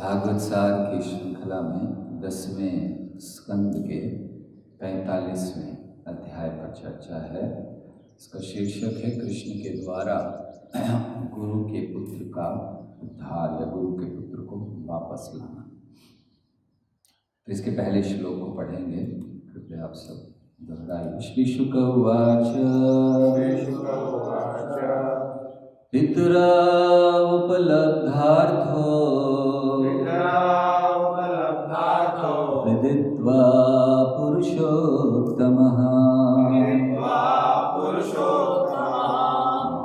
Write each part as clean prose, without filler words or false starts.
भागवत सार की श्रृंखला में 10वें स्कंद के 45वें अध्याय पर चर्चा है। इसका शीर्षक है कृष्ण के द्वारा गुरु के पुत्र का उद्धार या गुरु के पुत्र को वापस लाना। तो इसके पहले श्लोक को पढ़ेंगे, कृपया आप सब दोहराइए। श्री शुक उवाच पितरा उपलब्धार्थो विदित्वा पुरुषोत्तमः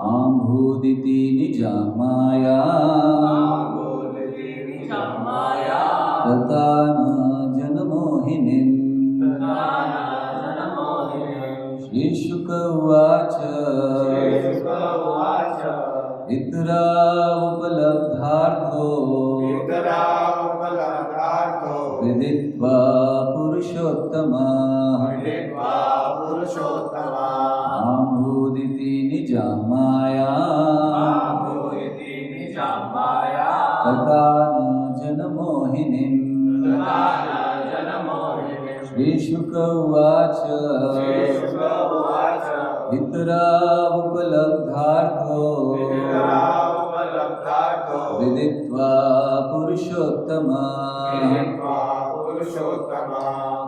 मां भूदिति निजां माया तथा न जनमोहिनीम्। श्रीशुक उवाच पितरा उपलब्धार्थो विदित्वा पुरुषोत्तमः मां भूदिति निजां माया तथा न जनमोहिनीम्। श्रीशुक उवाच पितरा उपलब्धार्थो विदित्वा पुरुषोत्तमः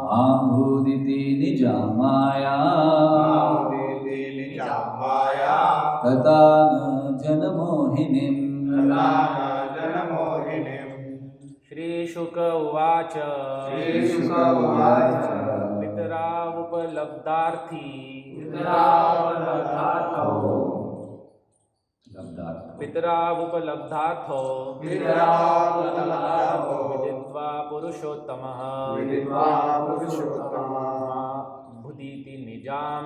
मां भूदिति निजां माया तथा न जनमोहिनीम्। श्रीशुक उवाच पितरा उपलब्धार्थी विदित्वा पुरुषोत्तमः भुदीति निजां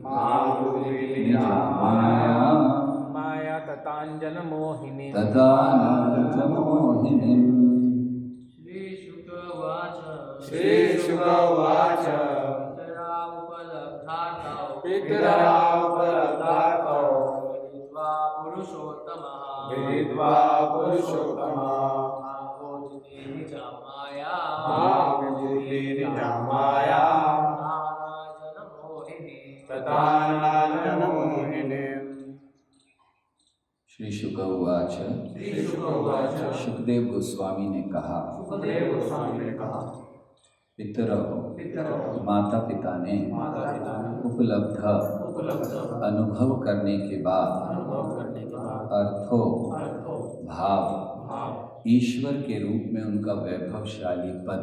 माया तताञ्जनमोहिनीम्। श्रीशुक उवाच पितरा उपलब्धार्थो विदित्वा पुरुषोत्तमः मां भूदिति निजां माया तथा न जनमोहिनीम्। श्री शुक उवाच शुकदेव गोस्वामी ने कहा पितरौ माता पिता ने उपलब्ध अनुभव करने के बाद अर्थो भाव ईश्वर के रूप में उनका वैभवशाली पद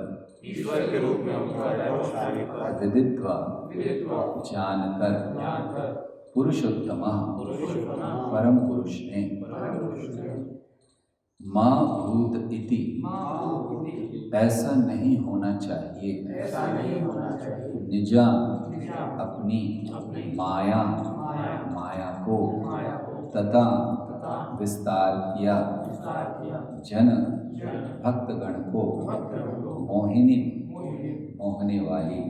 विदित्वा जानकर पुरुषोत्तम परम पुरुष ने मां भूत इति ऐसा नहीं होना चाहिए निजा अपनी माया को तथा विस्तार किया जन भक्तगण को मोहिनी मोहने वाली।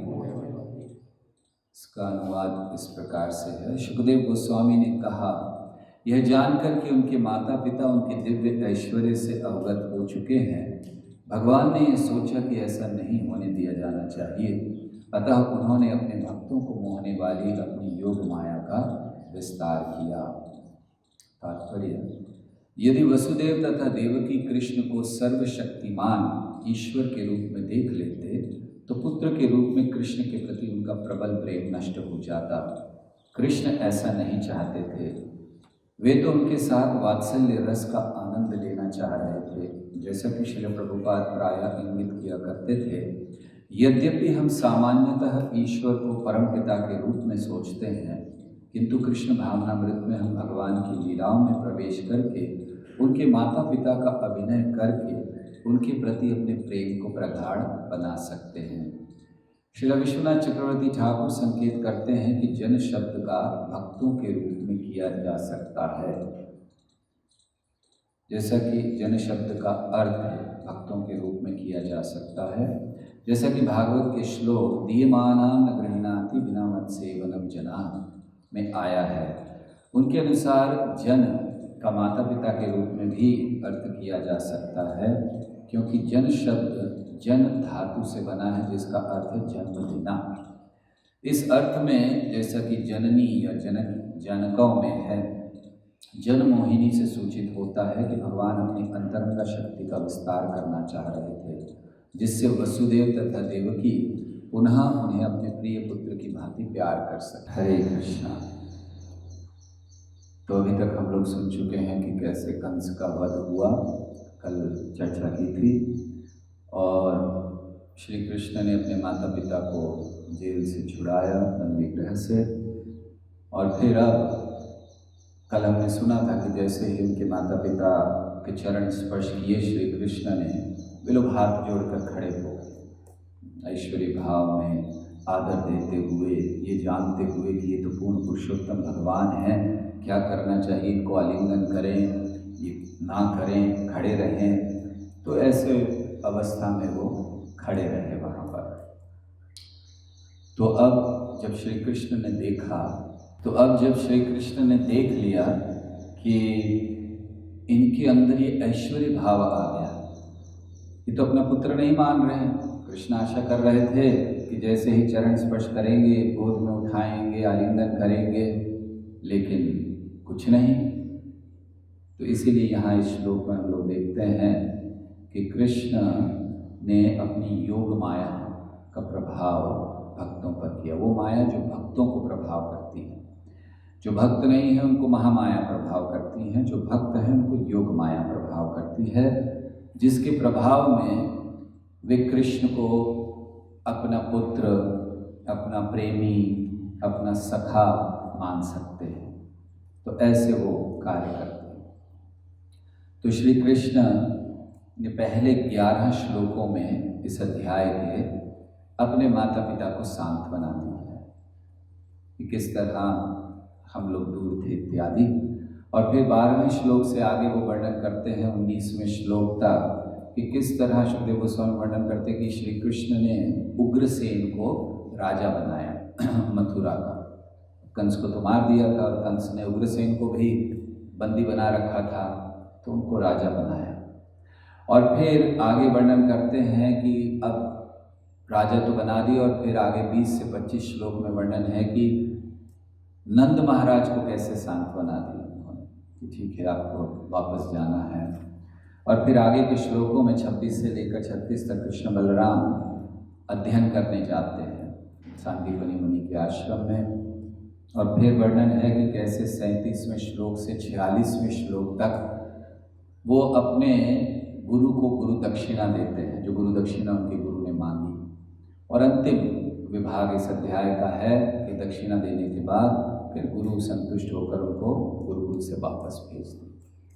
इसका अनुवाद इस प्रकार से है। शुकदेव गोस्वामी ने कहा, यह जानकर कि उनके माता पिता उनके दिव्य ऐश्वर्य से अवगत हो चुके हैं, भगवान ने यह सोचा कि ऐसा नहीं होने दिया जाना चाहिए। अतः उन्होंने अपने भक्तों को मोहने वाली अपनी योग माया का विस्तार किया। तात्पर्य, यदि वसुदेव तथा देवकी कृष्ण को सर्वशक्तिमान ईश्वर के रूप में देख लेते तो पुत्र के रूप में कृष्ण के प्रति उनका प्रबल प्रेम नष्ट हो जाता। कृष्ण ऐसा नहीं चाहते थे। वे तो उनके साथ वात्सल्य रस का आनंद लेना चाह रहे थे, जैसा कि श्रील प्रभुपाद प्रायः इंगित किया करते थे। यद्यपि हम सामान्यतः ईश्वर को परमपिता के रूप में सोचते हैं, किंतु कृष्ण भावनामृत में हम भगवान की लीलाओं में प्रवेश करके उनके माता पिता का अभिनय करके उनके प्रति अपने प्रेम को प्रगाढ़ बना सकते हैं। श्री विश्वनाथ चक्रवर्ती ठाकुर संकेत करते हैं कि जन शब्द का भक्तों के रूप में किया जा सकता है, जैसा कि जन शब्द का अर्थ भक्तों के रूप में किया जा सकता है, जैसा कि भागवत के श्लोक दीयमानां न गृह्णाति विना मत् सेवनम जना में आया है। उनके अनुसार जन का माता पिता के रूप में भी अर्थ किया जा सकता है, क्योंकि जन शब्द जन धातु से बना है, जिसका अर्थ है जन्म देना। इस अर्थ में जैसा कि जननी या जनक जनकों में है, जन मोहिनी से सूचित होता है कि भगवान अपनी अंतरंग शक्ति का विस्तार करना चाह रहे थे, जिससे वसुदेव तथा देवकी पुनः उन्हें अपने प्रिय पुत्र की भांति प्यार कर सके। हरे कृष्णा। तो अभी तक हम लोग सुन चुके हैं कि कैसे कंस का वध हुआ, कल चर्चा की थी, और श्री कृष्ण ने अपने माता पिता को जेल से छुड़ाया, बंदी गृह से। और फिर अब कल हमने सुना था कि जैसे ही उनके माता पिता के चरण स्पर्श किए श्री कृष्ण ने, वे लोग हाथ जोड़कर खड़े हो गए, ऐश्वर्य भाव में आदर देते हुए, ये जानते हुए कि ये तो पूर्ण पुरुषोत्तम भगवान हैं, क्या करना चाहिए, इनको आलिंगन करें, ये ना करें, खड़े रहें। तो ऐसे अवस्था में वो खड़े रहे वहाँ पर। तो अब जब श्री कृष्ण ने देखा, तो अब जब श्री कृष्ण ने देख लिया कि इनके अंदर ये ऐश्वर्य भाव आ गया, ये तो अपना पुत्र नहीं मान रहे हैं। कृष्ण आशा कर रहे थे कि जैसे ही चरण स्पर्श करेंगे, गोद में उठाएंगे, आलिंगन करेंगे, लेकिन कुछ नहीं। तो इसीलिए यहाँ इस श्लोक में हम लोग देखते हैं कि कृष्ण ने अपनी योग माया का प्रभाव भक्तों पर किया। वो माया जो भक्तों को प्रभाव करती है, जो भक्त नहीं है उनको महामाया प्रभाव करती है, जो भक्त है उनको योग माया प्रभाव करती है, जिसके प्रभाव में वे कृष्ण को अपना पुत्र, अपना प्रेमी, अपना सखा मान सकते हैं। तो ऐसे वो कार्य करते हैं। तो श्री कृष्ण ने पहले 11 श्लोकों में इस अध्याय के अपने माता पिता को सांत्वना दी है कि किस तरह हम लोग दूर थे इत्यादि। और फिर 12वें श्लोक से आगे वो वर्णन करते हैं 19वें श्लोक तक कि किस तरह सुखदेव गोस्वामी वर्णन करते कि श्री कृष्ण ने उग्रसेन को राजा बनाया मथुरा का। कंस को तो मार दिया था, और कंस ने उग्रसेन को भी बंदी बना रखा था, तो उनको राजा बनाया। और फिर आगे वर्णन करते हैं कि अब राजा तो बना दिया, और फिर आगे 20 से 25 श्लोक में वर्णन है कि नंद महाराज को कैसे सांत्वना दी उन्होंने कि ठीक है, आपको वापस जाना है। और फिर आगे के श्लोकों में 26 से लेकर 36 तक कृष्ण बलराम अध्ययन करने जाते हैं सांदीपनि मुनि के आश्रम में। और फिर वर्णन है कि कैसे 37वें श्लोक से 46वें श्लोक तक वो अपने गुरु को गुरु दक्षिणा देते हैं, जो गुरु दक्षिणा उनके गुरु ने मांगी। और अंतिम विभाग इस अध्याय का है कि दक्षिणा देने के बाद फिर गुरु संतुष्ट होकर उनको गुरुकुल से वापस भेज दें।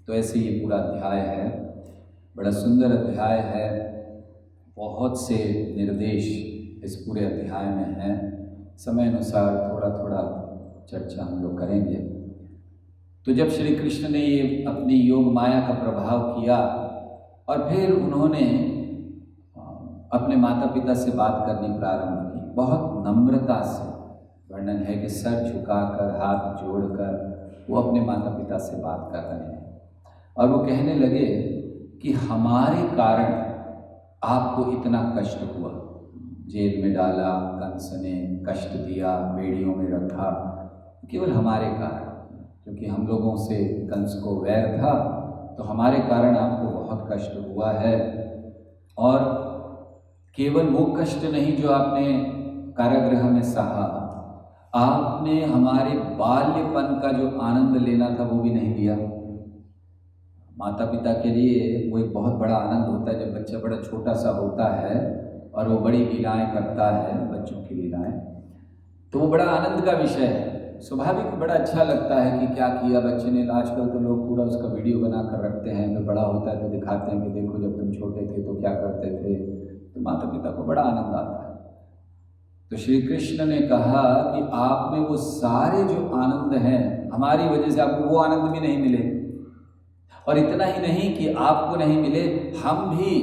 तो ऐसे ये पूरा अध्याय है, बड़ा सुंदर अध्याय है, बहुत से निर्देश इस पूरे अध्याय में हैं। समय अनुसार थोड़ा थोड़ा चर्चा हम लोग करेंगे। तो जब श्री कृष्ण ने ये अपनी योग माया का प्रभाव किया, और फिर उन्होंने अपने माता पिता से बात करनी प्रारंभ की, बहुत नम्रता से। वर्णन है कि सर झुकाकर, हाथ जोड़कर वो अपने माता पिता से बात कर रहे हैं, और वो कहने लगे कि हमारे कारण आपको इतना कष्ट हुआ, जेल में डाला, कंस ने कष्ट दिया, बेड़ियों में रखा, केवल हमारे कारण, क्योंकि हम लोगों से कंस को वैर था, तो हमारे कारण आपको बहुत कष्ट हुआ है। और केवल वो कष्ट नहीं जो आपने कारागृह में सहा, आपने हमारे बाल्यपन का जो आनंद लेना था वो भी नहीं दिया। माता पिता के लिए वो एक बहुत बड़ा आनंद होता है जब बच्चा बड़ा छोटा सा होता है और वो बड़ी लीलाएं करता है, बच्चों की लीलाएं, तो वो बड़ा आनंद का विषय है। स्वाभाविक बड़ा अच्छा लगता है कि क्या किया बच्चे ने। आजकल तो लोग पूरा उसका वीडियो बना कर रखते हैं, फिर बड़ा होता है तो दिखाते हैं कि देखो जब तुम छोटे थे तो क्या करते थे। तो माता पिता को बड़ा आनंद आता है। तो श्री कृष्ण ने कहा कि आप में वो सारे जो आनंद हैं, हमारी वजह से आपको वो आनंद भी नहीं मिले। और इतना ही नहीं कि आपको नहीं मिले, हम भी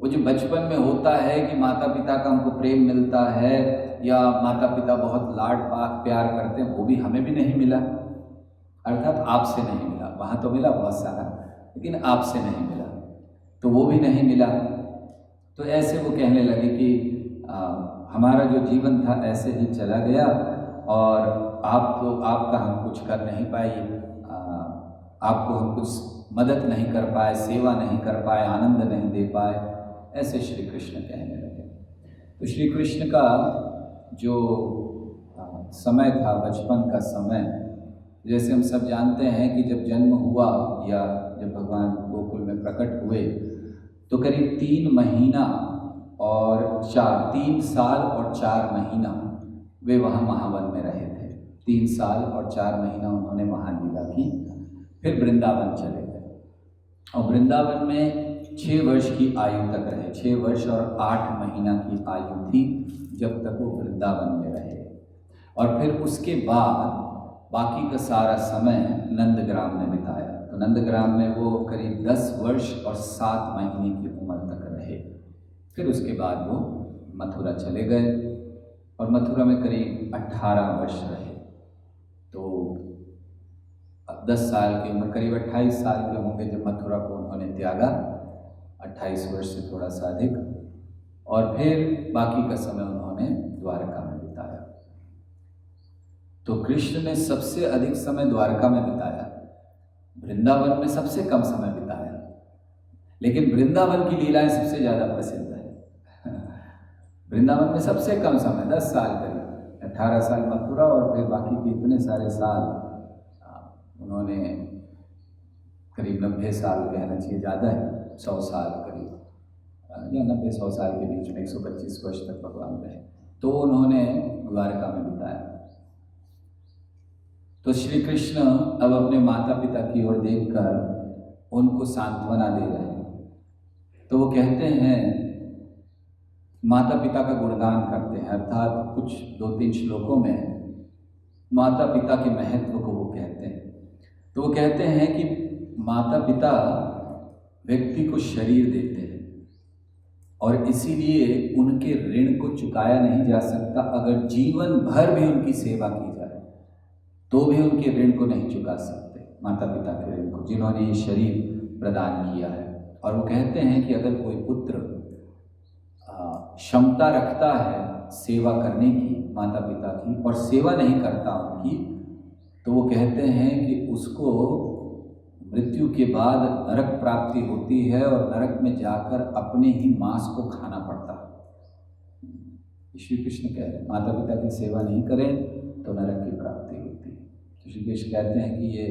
वो जो बचपन में होता है कि माता पिता का हमको प्रेम मिलता है या माता पिता बहुत लाड प्यार करते हैं, वो भी हमें भी नहीं मिला। अर्थात आपसे नहीं मिला, वहाँ तो मिला बहुत सारा, लेकिन आपसे नहीं मिला। तो वो भी नहीं मिला। तो ऐसे वो कहने लगे कि हमारा जो जीवन था ऐसे ही चला गया और आपका हम कुछ कर नहीं पाए, आपको हम कुछ मदद नहीं कर पाए, सेवा नहीं कर पाए, आनंद नहीं दे पाए, ऐसे श्री कृष्ण कहने लगे। तो श्री कृष्ण का जो समय था, बचपन का समय, जैसे हम सब जानते हैं कि जब जन्म हुआ या जब भगवान गोकुल में प्रकट हुए तो करीब 3 साल और 4 महीना वे वहाँ महावन में रहे थे। 3 साल और 4 महीना उन्होंने वहाँ लीला की, फिर वृंदावन चले गए और वृंदावन में 6 वर्ष की आयु तक रहे। 6 वर्ष और 8 महीना की आयु थी जब तक वो वृंदावन में रहे। और फिर उसके बाद बाकी का सारा समय नंदग्राम में बिताया। तो नंदग्राम में वो करीब 10 वर्ष और 7 महीने की उम्र तक रहे। फिर उसके बाद वो मथुरा चले गए और मथुरा में करीब 18 वर्ष रहे। तो 10 साल की उम्र, करीब 28 साल के होंगे जब मथुरा को उन्होंने त्यागा, 28 वर्ष से थोड़ा सा अधिक। और फिर बाकी का समय उन्होंने द्वारका में बिताया। तो कृष्ण ने सबसे अधिक समय द्वारका में बिताया, वृंदावन में सबसे कम समय बिताया, लेकिन वृंदावन की लीलाएं सबसे ज़्यादा प्रसिद्ध है। वृंदावन में सबसे कम समय 10 साल करीब, 18 साल मथुरा और फिर बाकी के इतने सारे साल उन्होंने, करीब 90 साल कहना चाहिए, ज़्यादा है, 100 साल करीब या 90-100 साल के बीच में 125 वर्ष तक भगवान रहे, तो उन्होंने द्वारका में बिताया। तो श्री कृष्ण अब अपने माता पिता की ओर देखकर उनको सांत्वना दे रहे हैं। तो वो कहते हैं, माता पिता का गुणगान करते हैं, अर्थात कुछ 2-3 श्लोकों में माता पिता के महत्व को वो कहते हैं। तो वो कहते हैं कि माता पिता व्यक्ति को शरीर देते हैं और इसीलिए उनके ऋण को चुकाया नहीं जा सकता। अगर जीवन भर भी उनकी सेवा की जाए तो भी उनके ऋण को नहीं चुका सकते, माता पिता के ऋण को, जिन्होंने ये शरीर प्रदान किया है। और वो कहते हैं कि अगर कोई पुत्र क्षमता रखता है सेवा करने की माता पिता की और सेवा नहीं करता उनकी, तो वो कहते हैं कि उसको मृत्यु के बाद नरक प्राप्ति होती है और नरक में जाकर अपने ही मांस को खाना पड़ता है। श्री कृष्ण कह रहे हैं माता पिता की सेवा नहीं करें तो नरक की प्राप्ति होती है। तो श्री कृष्ण कहते हैं कि ये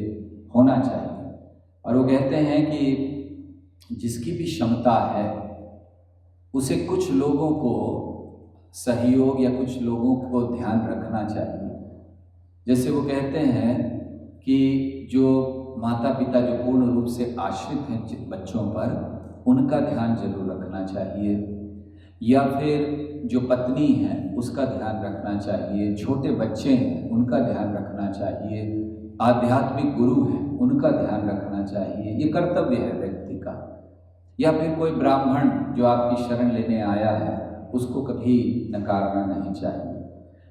होना चाहिए। और वो कहते हैं कि जिसकी भी क्षमता है उसे कुछ लोगों को सहयोग या कुछ लोगों को ध्यान रखना चाहिए। जैसे वो कहते हैं कि जो माता पिता जो पूर्ण रूप से आश्रित हैं जिन बच्चों पर, उनका ध्यान जरूर रखना चाहिए, या फिर जो पत्नी है उसका ध्यान रखना चाहिए, छोटे बच्चे हैं उनका ध्यान रखना चाहिए, आध्यात्मिक गुरु हैं उनका ध्यान रखना चाहिए। ये कर्तव्य है व्यक्ति का। या फिर कोई ब्राह्मण जो आपकी शरण लेने आया है उसको कभी नकारना नहीं चाहिए।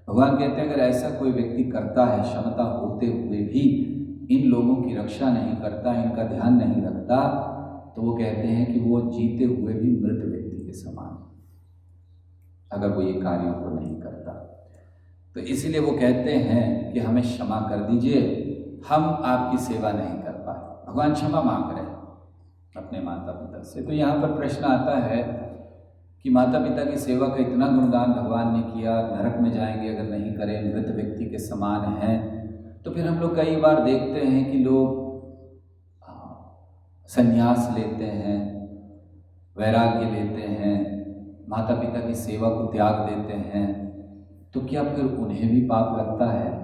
भगवान कहते हैं अगर ऐसा कोई व्यक्ति करता है, क्षमता होते हुए भी इन लोगों की रक्षा नहीं करता, इनका ध्यान नहीं रखता, तो वो कहते हैं कि वो जीते हुए भी मृत व्यक्ति के समान, अगर वो ये कार्यों को नहीं करता। तो इसीलिए वो कहते हैं कि हमें क्षमा कर दीजिए, हम आपकी सेवा नहीं कर पाए। भगवान क्षमा मांग रहे हैं अपने माता पिता से। तो यहाँ पर प्रश्न आता है कि माता पिता की सेवा का इतना गुणगान भगवान ने किया, नरक में जाएंगे अगर नहीं करें, मृत व्यक्ति के समान हैं। तो फिर हम लोग कई बार देखते हैं कि लोग संन्यास लेते हैं, वैराग्य लेते हैं, माता पिता की सेवा को त्याग देते हैं, तो क्या फिर उन्हें भी पाप लगता है?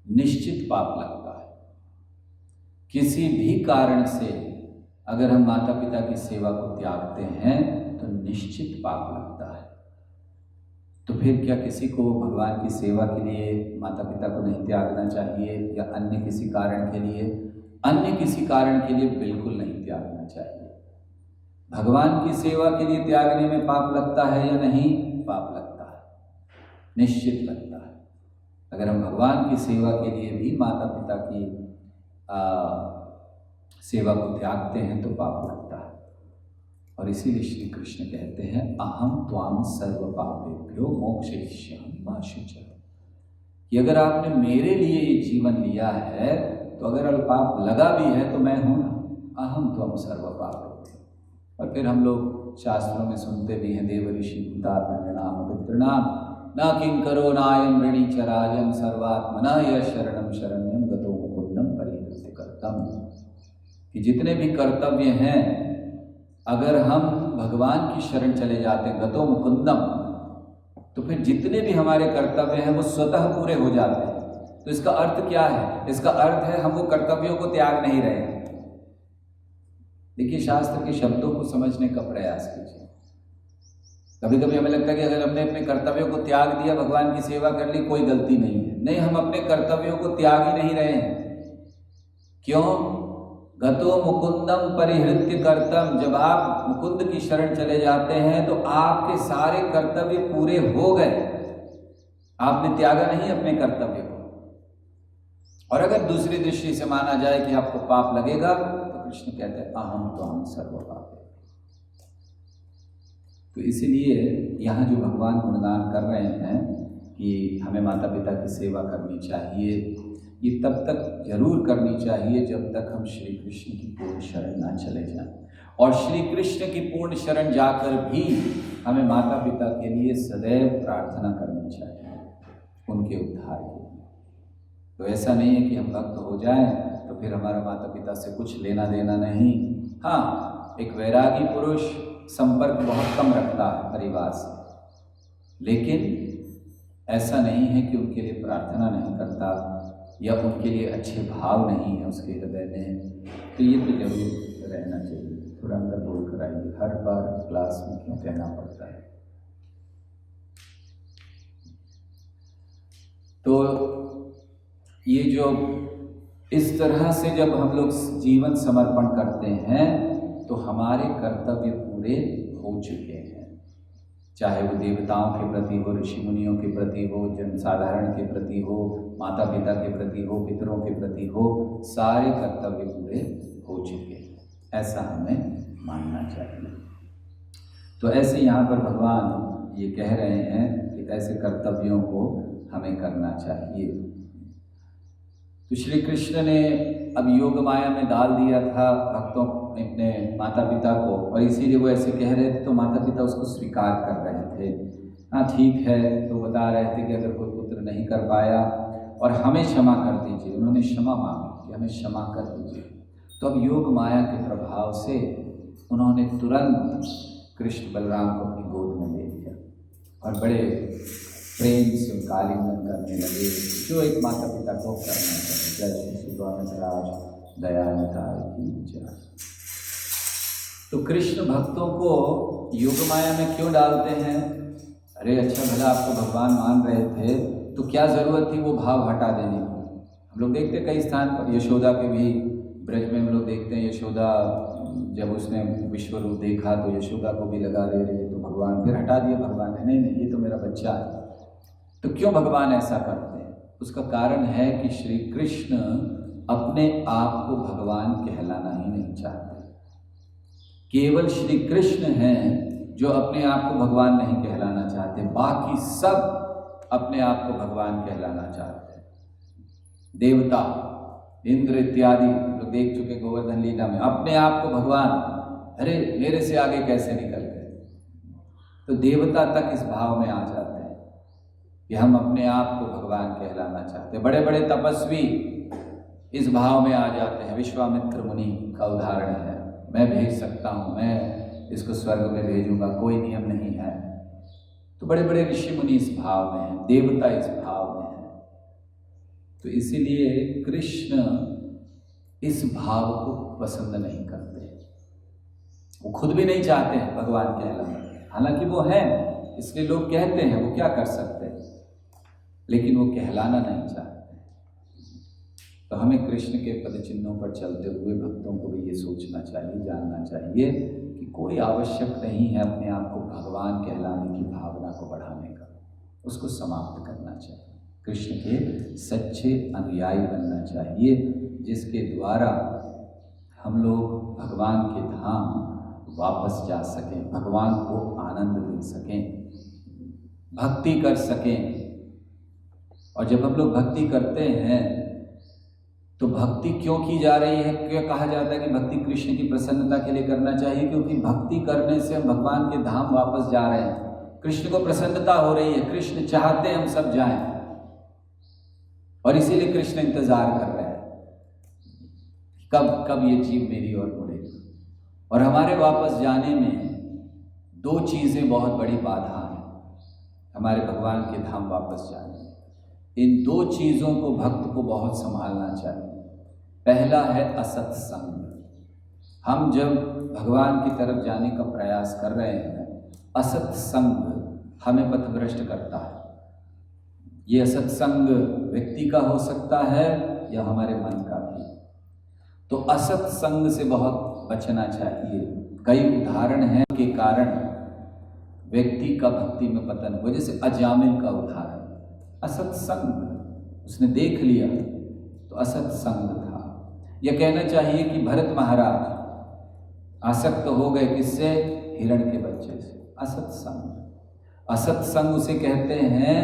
निश्चित पाप लगता है। किसी भी कारण से अगर हम माता पिता की सेवा को त्यागते हैं तो निश्चित पाप लगता है। तो फिर क्या किसी को भगवान की सेवा के लिए माता पिता को नहीं त्यागना चाहिए, या अन्य किसी कारण के लिए? अन्य किसी कारण के लिए बिल्कुल नहीं त्यागना चाहिए। भगवान की सेवा के लिए त्यागने में पाप लगता है या नहीं? पाप लगता है, निश्चित लगता है। अगर हम भगवान की सेवा के लिए भी माता पिता की सेवा को त्यागते हैं तो पाप लगता है। और इसीलिए श्री कृष्ण कहते हैं अहम त्वाम सर्व पापेभ्यो मोक्षयिष्यामि मा शुचः, कि अगर आपने मेरे लिए ये जीवन लिया है तो अगर पाप लगा भी है तो मैं हूँ ना, अहम त्वम सर्व पापेभ्यो। और फिर हम लोग शास्त्रों में सुनते भी हैं देव ऋषि भूतात्मनाम पितृणाम न किंकरो नायम ऋणी चराजम सर्वात्मना यह शरणम शरण्यम गतो मुकुंदम परिहृत्य कर्तम, कि जितने भी कर्तव्य हैं अगर हम भगवान की शरण चले जाते हैं गतो मुकुंदम, तो फिर जितने भी हमारे कर्तव्य हैं वो स्वतः पूरे हो जाते हैं। तो इसका अर्थ क्या है? इसका अर्थ है हम वो कर्तव्यों को त्याग नहीं रहे हैं। देखिए शास्त्र के शब्दों को समझने का प्रयास कीजिए। कभी कभी हमें लगता है कि अगर हमने अपने कर्तव्यों को त्याग दिया, भगवान की सेवा कर ली, कोई गलती नहीं है। नहीं, हम अपने कर्तव्यों को त्याग ही नहीं रहे हैं। क्यों? गतो मुकुंदम परिहृत्य कर्तम, जब आप मुकुंद की शरण चले जाते हैं तो आपके सारे कर्तव्य पूरे हो गए, आपने त्यागा नहीं अपने कर्तव्य को। और अगर दूसरी दृष्टि से माना जाए कि आपको पाप लगेगा तो कृष्ण कहते हैं अहम त्वाम सर्व पापेभ्यो। तो इसीलिए यहाँ जो भगवान गुणगान कर रहे हैं कि हमें माता पिता की सेवा करनी चाहिए, ये तब तक जरूर करनी चाहिए जब तक हम श्री कृष्ण की पूर्ण शरण ना चले जाएं। और श्री कृष्ण की पूर्ण शरण जाकर भी हमें माता पिता के लिए सदैव प्रार्थना करनी चाहिए उनके उद्धार के लिए। तो ऐसा नहीं है कि हम भक्त हो जाएं तो फिर हमारा माता पिता से कुछ लेना देना नहीं। हाँ, एक वैरागी पुरुष संपर्क बहुत कम रखता है परिवार से, लेकिन ऐसा नहीं है कि उनके लिए प्रार्थना नहीं करता या उनके लिए अच्छे भाव नहीं है उसके हृदय में। तो ये तो जरूर रहना चाहिए। थोड़ा अंदर बोल कर आइए, हर बार क्लास में क्यों कहना पड़ता है। तो ये जो इस तरह से जब हम लोग जीवन समर्पण करते हैं तो हमारे कर्तव्य पूरे हो चुके हैं, चाहे वो देवताओं के प्रति हो, ऋषि मुनियों के प्रति हो, जनसाधारण के प्रति हो, माता पिता के प्रति हो, पितरों के प्रति हो, सारे कर्तव्य पूरे हो चुके हैं, ऐसा हमें मानना चाहिए। तो ऐसे यहाँ पर भगवान ये कह रहे हैं कि ऐसे कर्तव्यों को हमें करना चाहिए। तो श्री कृष्ण ने अब योग माया में डाल दिया था भक्तों ने अपने माता पिता को, और इसीलिए वो ऐसे कह रहे थे तो माता पिता उसको स्वीकार कर रहे थे। हाँ ठीक है, तो बता रहे थे कि अगर कोई पुत्र नहीं कर पाया और हमें क्षमा कर दीजिए, उन्होंने क्षमा मांगी कि हमें क्षमा कर दीजिए। तो अब योग माया के प्रभाव से उन्होंने तुरंत कृष्ण बलराम को अपनी गोद में ले लिया और बड़े प्रेम से उनका आलिंगन करने लगे, जो एक माता पिता को करना चाहिए। जय श्री स्वामी राज दयानिताय की जय। तो कृष्ण भक्तों को योग माया में क्यों डालते हैं? अरे अच्छा भला आपको भगवान मान रहे थे तो क्या ज़रूरत थी वो भाव हटा देने की। हम लोग देखते कई स्थान पर, यशोदा के भी ब्रज में हम लोग देखते हैं, यशोदा जब उसने विश्व रूप देखा तो यशोदा को भी लगा ले रही है, तो भगवान फिर हटा दिया। भगवान ने नहीं, ये तो मेरा बच्चा है। तो क्यों भगवान ऐसा करते हैं? उसका कारण है कि श्री कृष्ण अपने आप को भगवान कहलाना ही नहीं चाहते। केवल श्री कृष्ण हैं जो अपने आप को भगवान नहीं कहलाना चाहते, बाकी सब अपने आप को भगवान कहलाना चाहते हैं। देवता, इंद्र इत्यादि जो देख चुके गोवर्धन लीला में, अपने आप को भगवान, अरे मेरे से आगे कैसे निकल गए। तो देवता तक इस भाव में आ जाते हैं कि हम अपने आप को भगवान कहलाना चाहते हैं। बड़े बड़े तपस्वी इस भाव में आ जाते हैं। विश्वामित्र मुनि का उदाहरण है, मैं भेज सकता हूँ, मैं इसको स्वर्ग में भेजूंगा, कोई नियम नहीं है। तो बड़े बड़े ऋषि मुनि इस भाव में हैं, देवता इस भाव में हैं। तो इसीलिए कृष्ण इस भाव को पसंद नहीं करते, वो खुद भी नहीं चाहते हैं भगवान कहलाना। हालांकि वो हैं, इसलिए लोग कहते हैं, वो क्या कर सकते हैं, लेकिन वो कहलाना नहीं चाहते। तो हमें कृष्ण के पद चिन्हों पर चलते हुए भक्तों को भी ये सोचना चाहिए, जानना चाहिए कि कोई आवश्यक नहीं है अपने आप को भगवान कहलाने की भावना को बढ़ाने का, उसको समाप्त करना चाहिए। कृष्ण के सच्चे अनुयायी बनना चाहिए, जिसके द्वारा हम लोग भगवान के धाम वापस जा सकें, भगवान को आनंद दे सकें, भक्ति कर सकें। और जब हम लोग भक्ति करते हैं तो भक्ति क्यों की जा रही है, क्यों कहा जाता है कि भक्ति कृष्ण की प्रसन्नता के लिए करना चाहिए? क्योंकि भक्ति करने से हम भगवान के धाम वापस जा रहे हैं, कृष्ण को प्रसन्नता हो रही है, कृष्ण चाहते हैं हम सब जाएं, और इसीलिए कृष्ण इंतजार कर रहे हैं कब कब ये जीव मेरी ओर मुड़ेगी। और हमारे वापस जाने में दो चीजें बहुत बड़ी बाधा हैं हमारे भगवान के धाम वापस जाने में। इन दो चीजों को भक्त को बहुत संभालना चाहिए। पहला है असत्संग। हम जब भगवान की तरफ जाने का प्रयास कर रहे हैं, असत्संग हमें पथभ्रष्ट करता है। ये असत्संग व्यक्ति का हो सकता है या हमारे मन का भी। तो असत्संग से बहुत बचना चाहिए। कई उदाहरण हैं के कारण व्यक्ति का भक्ति में पतन हुआ, जैसे अजामिल का उदाहरण। असत्संग उसने देख लिया तो असत्संग था। यह कहना चाहिए कि भरत महाराज आसक्त हो गए किससे? हिरण के बच्चे से। असत्संग। असत्संग उसे कहते हैं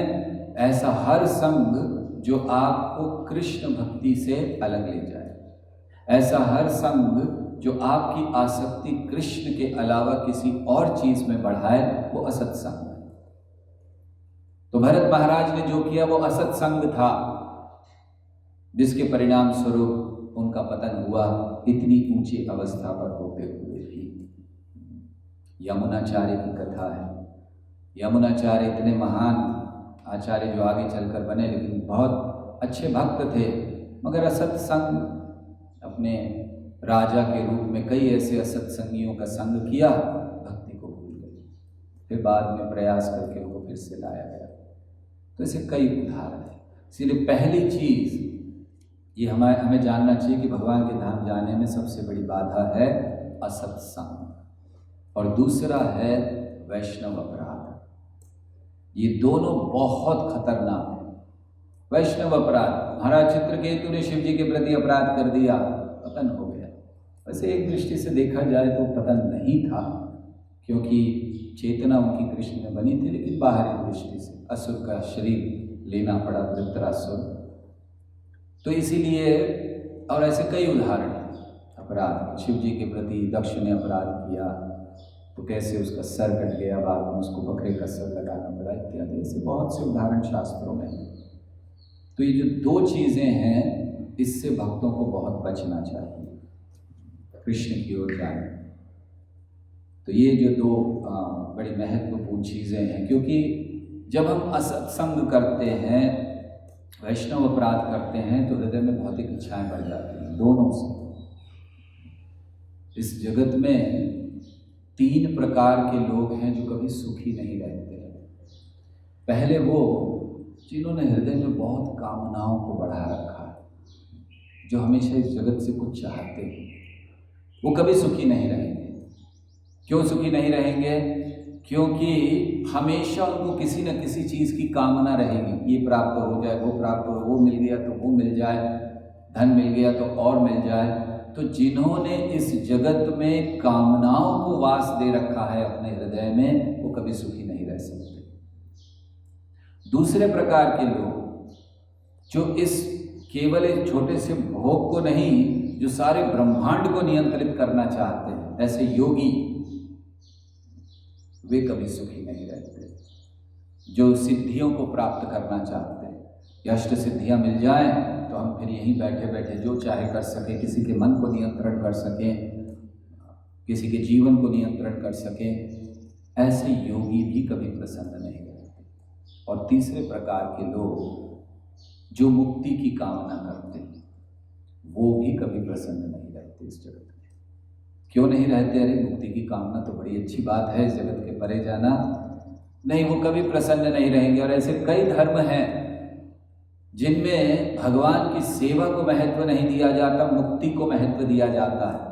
ऐसा हर संग जो आपको कृष्ण भक्ति से अलग ले जाए, ऐसा हर संग जो आपकी आसक्ति कृष्ण के अलावा किसी और चीज में बढ़ाए, वो असत्संग है। तो भरत महाराज ने जो किया वो असत्संग था, जिसके परिणाम स्वरूप उनका पतन हुआ, इतनी ऊंची अवस्था पर होते हुए भी। यमुनाचार्य की कथा है। यमुनाचार्य इतने महान आचार्य जो आगे चलकर बने, लेकिन बहुत अच्छे भक्त थे, मगर असत्संग, अपने राजा के रूप में कई ऐसे असत्संगियों का संग किया, भक्ति को भूल गए। फिर बाद में प्रयास करके उनको फिर से लाया गया। तो ऐसे कई उदाहरण हैं। इसीलिए पहली चीज ये हमें जानना चाहिए कि भगवान के धाम जाने में सबसे बड़ी बाधा है असत्संग, और दूसरा है वैष्णव अपराध। ये दोनों बहुत खतरनाक है। वैष्णव अपराध, महाराज चित्रकेतु ने शिव जी के प्रति अपराध कर दिया, पतन हो गया। वैसे एक दृष्टि से देखा जाए तो पतन नहीं था, क्योंकि चेतना उनकी कृष्ण में बनी थी, लेकिन बाहरी दृष्टि से असुर का शरीर लेना पड़ा, वृत्रासुर। तो इसीलिए, और ऐसे कई उदाहरण हैं अपराध। शिव जी के प्रति दक्ष ने अपराध किया तो कैसे उसका सर कट गया, बाद में उसको बकरे का सर लगाना पड़ा, इत्यादि। ऐसे बहुत से उदाहरण शास्त्रों में हैं। तो ये जो दो चीज़ें हैं, इससे भक्तों को बहुत बचना चाहिए कृष्ण की ओर जाने। तो ये जो दो बड़ी महत्वपूर्ण चीज़ें हैं, क्योंकि जब हम असत्संग करते हैं, वैष्णव अपराध करते हैं, तो हृदय में भौतिक इच्छाएं बढ़ जाती हैं दोनों से। इस जगत में 3 प्रकार के लोग हैं जो कभी सुखी नहीं रहते हैं। पहले वो जिन्होंने हृदय में बहुत कामनाओं को बढ़ा रखा है, जो हमेशा इस जगत से कुछ चाहते हैं, वो कभी सुखी नहीं रहेंगे। क्यों सुखी नहीं रहेंगे? क्योंकि हमेशा उनको किसी न किसी चीज़ की कामना रहेगी। ये प्राप्त हो जाए, वो प्राप्त हो, वो मिल गया तो वो मिल जाए, धन मिल गया तो और मिल जाए। तो जिन्होंने इस जगत में कामनाओं को वास दे रखा है अपने हृदय में, वो कभी सुखी नहीं रह सकते। दूसरे प्रकार के लोग जो इस केवल एक छोटे से भोग को नहीं, जो सारे ब्रह्मांड को नियंत्रित करना चाहते हैं, ऐसे योगी, वे कभी सुखी नहीं रहते। जो सिद्धियों को प्राप्त करना चाहते हैं, ये अष्ट सिद्धियां मिल जाएं तो हम फिर यहीं बैठे बैठे जो चाहे कर सकें, किसी के मन को नियंत्रण कर सकें, किसी के जीवन को नियंत्रण कर सकें, ऐसे योगी भी कभी प्रसन्न नहीं रहते। और तीसरे प्रकार के लोग जो मुक्ति की कामना करते हैं, वो भी कभी प्रसन्न नहीं रहते इस जगत में। क्यों नहीं रहते? अरे मुक्ति की कामना तो बड़ी अच्छी बात है, इस जगत के परे जाना। नहीं, वो कभी प्रसन्न नहीं रहेंगे। और ऐसे कई धर्म हैं जिनमें भगवान की सेवा को महत्व नहीं दिया जाता, मुक्ति को महत्व दिया जाता है।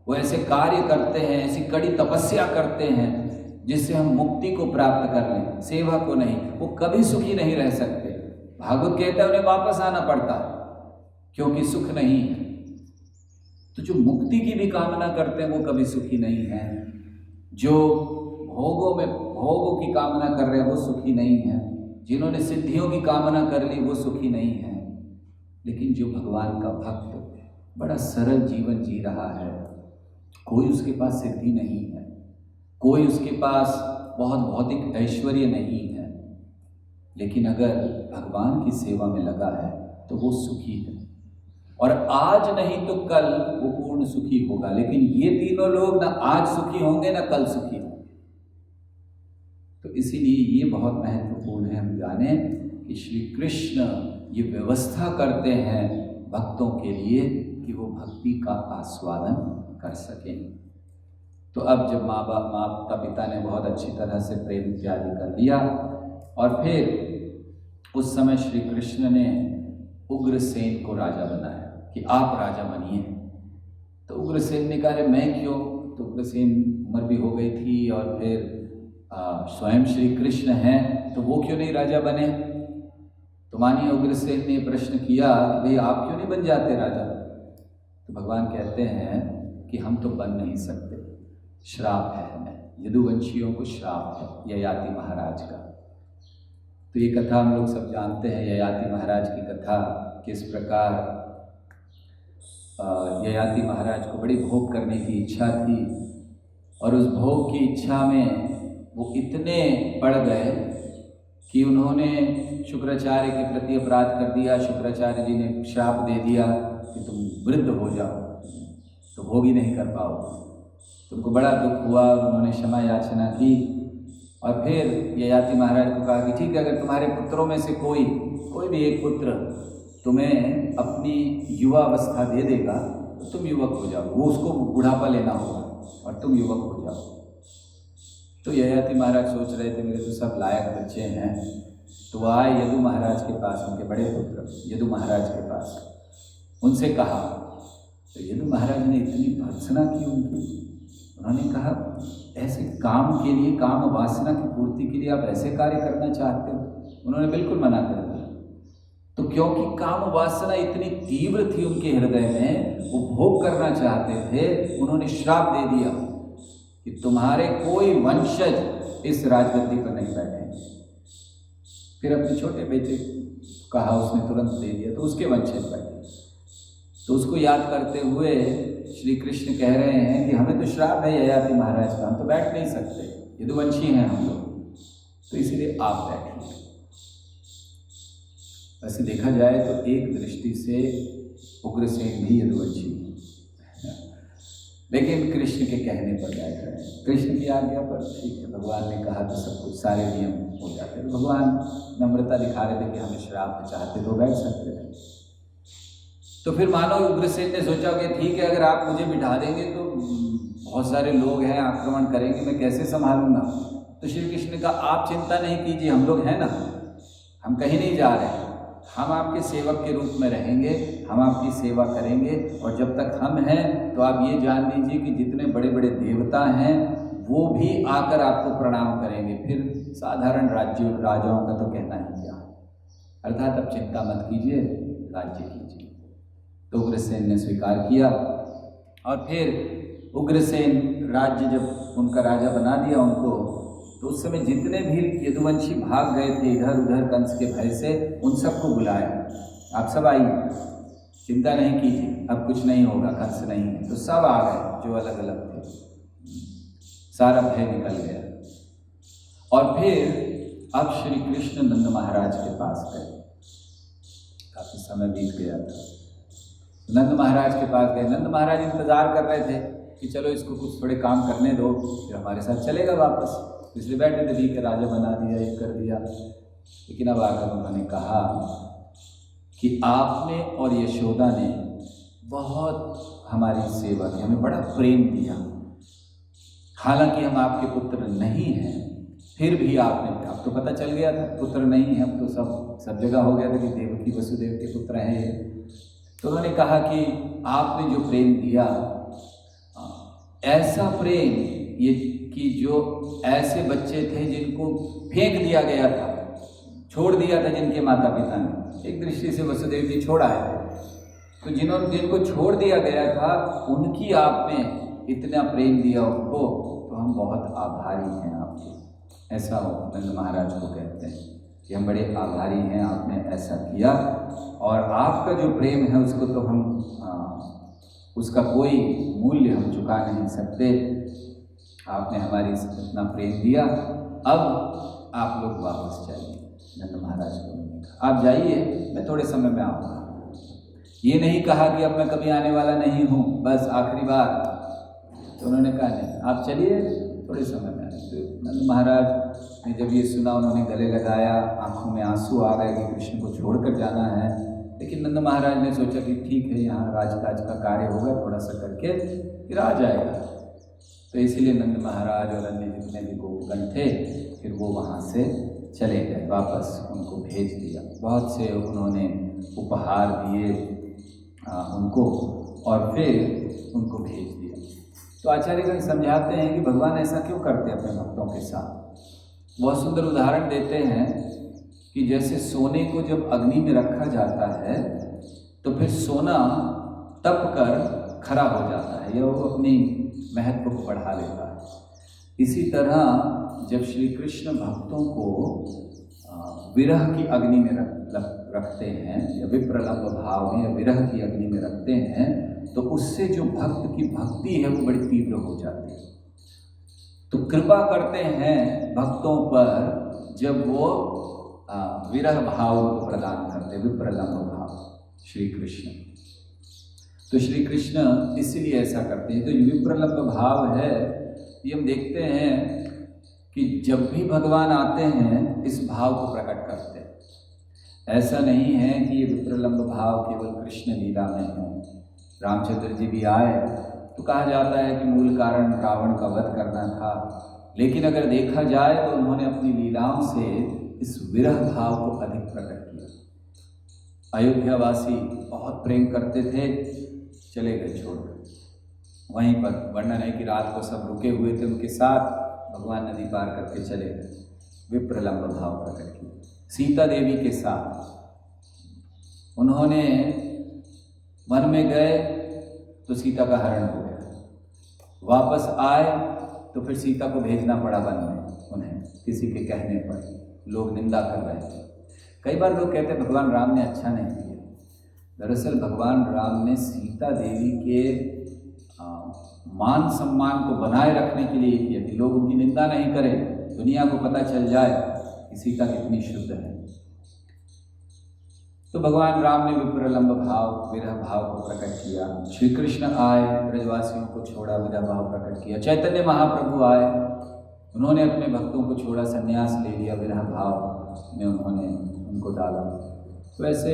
वो ऐसे कार्य करते हैं, ऐसी कड़ी तपस्या करते हैं जिससे हम मुक्ति को प्राप्त कर लें, सेवा को नहीं। वो कभी सुखी नहीं रह सकते। भागवत कहता है उन्हें वापस आना पड़ता है, क्योंकि सुख नहीं है। तो जो मुक्ति की भी कामना करते हैं वो कभी सुखी नहीं है। जो भोगों की कामना कर रहे हैं वो सुखी नहीं है, जिन्होंने सिद्धियों की कामना कर ली वो सुखी नहीं है। लेकिन जो भगवान का भक्त बड़ा सरल जीवन जी रहा है, कोई उसके पास सिद्धि नहीं है, कोई उसके पास बहुत भौतिक ऐश्वर्य नहीं है, लेकिन अगर भगवान की सेवा में लगा है तो वो सुखी है, और आज नहीं तो कल वो पूर्ण सुखी होगा। लेकिन ये तीनों लोग ना आज सुखी होंगे ना कल सुखी होंगे। तो इसीलिए ये बहुत महत्वपूर्ण है हम जाने कि श्री कृष्ण ये व्यवस्था करते हैं भक्तों के लिए कि वो भक्ति का आस्वादन कर सकें। तो अब जब माता पिता ने बहुत अच्छी तरह से प्रेम इत्यादि कर लिया, और फिर उस समय श्री कृष्ण ने उग्रसेन को राजा बनाया कि आप राजा बनिए। तो उग्रसेन ने कहा मैं क्यों? तो उग्रसेन उम्र भी हो गई थी, और फिर स्वयं श्री कृष्ण हैं तो वो क्यों नहीं राजा बने? तो मानिए उग्रसेन ने प्रश्न किया कि भाई आप क्यों नहीं बन जाते राजा? तो भगवान कहते हैं कि हम तो बन नहीं सकते, श्राप है हमें, यदुवंशियों को श्राप है ययाति महाराज का। तो ये कथा हम लोग सब जानते हैं, ययाति महाराज की कथा, किस प्रकार ययाति महाराज को बड़ी भोग करने की इच्छा थी, और उस भोग की इच्छा में वो इतने पड़ गए कि उन्होंने शुक्राचार्य के प्रति अपराध कर दिया। शुक्राचार्य जी ने श्राप दे दिया कि तुम वृद्ध हो जाओ तो भोग ही नहीं कर पाओगे। तो उनको बड़ा दुख हुआ, उन्होंने क्षमा याचना की, और फिर ययाति महाराज को कहा कि ठीक है, अगर तुम्हारे पुत्रों में से कोई भी एक पुत्र तुम्हें अपनी युवावस्था दे देगा तो तुम युवक हो जाओ, वो उसको बुढ़ापा लेना होगा और तुम युवक हो जाओ। तो ययाति महाराज सोच रहे थे मेरे तो सब लायक बच्चे हैं। तो वो आए यदु महाराज के पास, उनके बड़े पुत्र यदु महाराज के पास, उनसे कहा। तो यदु महाराज ने इतनी भर्त्सना की उनकी, उन्होंने कहा ऐसे काम के लिए, काम वासना की पूर्ति के लिए आप ऐसे कार्य करना चाहते हो? उन्होंने बिल्कुल मना कर दिया। तो क्योंकि काम वासना इतनी तीव्र थी उनके हृदय में, वो भोग करना चाहते थे, उन्होंने श्राप दे दिया कि तुम्हारे कोई वंशज इस राजगद्दी पर नहीं बैठेंगे। फिर अपने छोटे बेटे कहा, उसने तुरंत दे दिया, तो उसके वंशज बैठे। तो उसको याद करते हुए श्री कृष्ण कह रहे हैं कि हमें तो श्राप है ययाति महाराज का, हम तो बैठ नहीं सकते, यदुवंशी हैं हम लोग, तो इसीलिए आप बैठिए। वैसे देखा जाए तो एक दृष्टि से उग्रसेन भी यदुवंशी है, लेकिन कृष्ण के कहने पर बैठ रहे हैं, कृष्ण की आज्ञा पर। ठीक है, भगवान ने कहा तो सब कुछ, सारे नियम हो जाते हैं। भगवान नम्रता दिखा रहे थे कि हमें श्राप चाहते तो बैठ सकते थे। तो फिर मानो उग्रसेन ने सोचा कि ठीक है, अगर आप मुझे बिठा देंगे तो बहुत सारे लोग हैं, आक्रमण करेंगे, मैं कैसे संभालूंगा? तो श्री कृष्ण ने कहा आप चिंता नहीं कीजिए, हम लोग हैं ना, हम कहीं नहीं जा रहे हैं, हम आपके सेवक के रूप में रहेंगे, हम आपकी सेवा करेंगे, और जब तक हम हैं तो आप ये जान लीजिए कि जितने बड़े बड़े देवता हैं वो भी आकर आपको प्रणाम करेंगे, फिर साधारण राजाओं का तो कहना ही क्या। अर्थात अब चिंता मत कीजिए, राज्य कीजिए। तो उग्रसेन ने स्वीकार किया, और फिर उग्रसेन राज्य जब उनका राजा बना दिया उनको, तो उस समय जितने भी यदुवंशी भाग गए थे इधर उधर कंस के भय से, उन सबको बुलाया, आप सब आइए, चिंता नहीं कीजिए, अब कुछ नहीं होगा, कंस नहीं है। तो सब आ गए जो अलग अलग थे, सारा भय निकल गया। और फिर अब श्री कृष्ण नंद महाराज के पास गए, काफी समय बीत गया था। नंद महाराज के पास गए, नंद महाराज इंतजार कर रहे थे कि चलो इसको कुछ थोड़े काम करने दो, फिर हमारे साथ चलेगा वापस, इसलिए बैठे थे, ठीक है राजा बना दिया, ये कर दिया। लेकिन अब आकर उन्होंने कहा कि आपने और यशोदा ने बहुत हमारी सेवा की, हमें बड़ा प्रेम दिया, हालांकि हम आपके पुत्र नहीं हैं, फिर भी आपने, अब तो पता चल गया था पुत्र नहीं है, अब तो सब जगह हो गया था कि देवकी वसुदेव के पुत्र हैं ये। तो उन्होंने कहा कि आपने जो प्रेम दिया, ऐसा प्रेम ये कि जो ऐसे बच्चे थे जिनको फेंक दिया गया था, छोड़ दिया था जिनके माता पिता ने, एक दृष्टि से वसुदेव जी छोड़ आए थे, तो जिनको छोड़ दिया गया था उनकी आपने इतना प्रेम दिया उनको, तो हम बहुत आभारी हैं आपके। ऐसा नंद महाराज को कहते हैं कि हम बड़े आभारी हैं, आपने ऐसा किया, और आपका जो प्रेम है उसको तो हम उसका कोई मूल्य हम चुका नहीं सकते। आपने हमारी इतना प्रेम दिया, अब आप लोग वापस जाइए। नंद महाराज को उन्होंने कहा आप जाइए, मैं थोड़े समय में आऊँगा। ये नहीं कहा कि अब मैं कभी आने वाला नहीं हूँ, बस आखिरी बार। तो उन्होंने कहा नहीं, आप चलिए, थोड़े समय में आए। तो नंद महाराज ने जब ये सुना, उन्होंने गले लगाया, आंखों में आंसू आ गए कि कृष्ण को छोड़कर जाना है। लेकिन नंद महाराज ने सोचा कि ठीक है, यहाँ राजकाज का कार्य होगा, थोड़ा सा करके फिर आ जाएगा। तो इसीलिए नंद महाराज और अन्य जितने भी गोपगण थे, फिर वो वहाँ से चले गए, वापस उनको भेज दिया। बहुत से उन्होंने उपहार दिए उनको, और फिर उनको भेज दिया। तो आचार्यगण समझाते हैं कि भगवान ऐसा क्यों करते हैं अपने भक्तों के साथ। बहुत सुंदर उदाहरण देते हैं कि जैसे सोने को जब अग्नि में रखा जाता है तो फिर सोना तप कर खरा हो जाता है, या वो अपनी महत्व को बढ़ा लेता है। इसी तरह जब श्री कृष्ण भक्तों को विरह की अग्नि में रखते हैं, या विप्रलंब भाव में या विरह की अग्नि में रखते हैं, तो उससे जो भक्त की भक्ति है वो बड़ी तीव्र हो जाती है। तो कृपा करते हैं भक्तों पर जब वो विरह भाव को प्रदान करते, विप्रलंब भाव श्री कृष्ण। तो श्री कृष्ण इसलिए ऐसा करते हैं। तो ये विप्रलंब भाव है, ये हम देखते हैं कि जब भी भगवान आते हैं इस भाव को प्रकट करते हैं। ऐसा नहीं है कि ये विप्रलंब भाव केवल कृष्ण लीला में है। रामचंद्र जी भी आए तो कहा जाता है कि मूल कारण रावण का वध करना था, लेकिन अगर देखा जाए तो उन्होंने अपनी लीलाओं से इस विरह भाव को अधिक प्रकट किया। अयोध्यावासी बहुत प्रेम करते थे, चले गए छोड़कर। वहीं पर वर्णन है कि रात को सब रुके हुए थे उनके साथ, भगवान नदी पार करके चले गए, विप्रलंब भाव प्रकट किया। सीता देवी के साथ उन्होंने वन में गए तो सीता का हरण हो गया, वापस आए तो फिर सीता को भेजना पड़ा वन में उन्हें, किसी के कहने पर। लोग निंदा कर रहे थे। कई बार लोग कहते हैं भगवान राम ने अच्छा नहीं किया। दरअसल भगवान राम ने सीता देवी के मान सम्मान को बनाए रखने के लिए किया कि लोग उनकी निंदा नहीं करें, दुनिया को पता चल जाए कि सीता कितनी शुद्ध है। तो भगवान राम ने विप्रलंब भाव, विरह भाव को प्रकट किया। श्री कृष्ण आए, ब्रजवासियों को छोड़ा, विरह भाव प्रकट किया। चैतन्य महाप्रभु आए, उन्होंने अपने भक्तों को छोड़ा, संन्यास ले लिया, विरह भाव में उन्होंने उनको डाला। तो ऐसे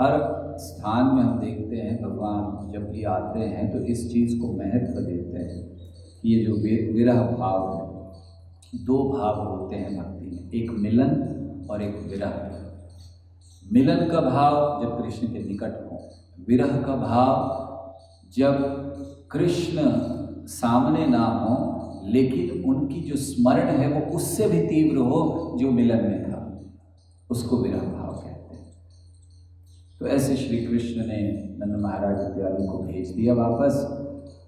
हर स्थान में हम देखते हैं भगवान जब भी आते हैं तो इस चीज़ को महत्व देते हैं कि ये जो विरह भाव है, दो भाव होते हैं भक्ति में, एक मिलन और एक विरह। मिलन का भाव जब कृष्ण के निकट हो, विरह का भाव जब कृष्ण सामने ना हो लेकिन उनकी जो स्मरण है वो उससे भी तीव्र हो जो मिलन में था, उसको विरह भाव कहते हैं। तो ऐसे श्री कृष्ण ने नंद महाराज इत्यादि को भेज दिया वापस।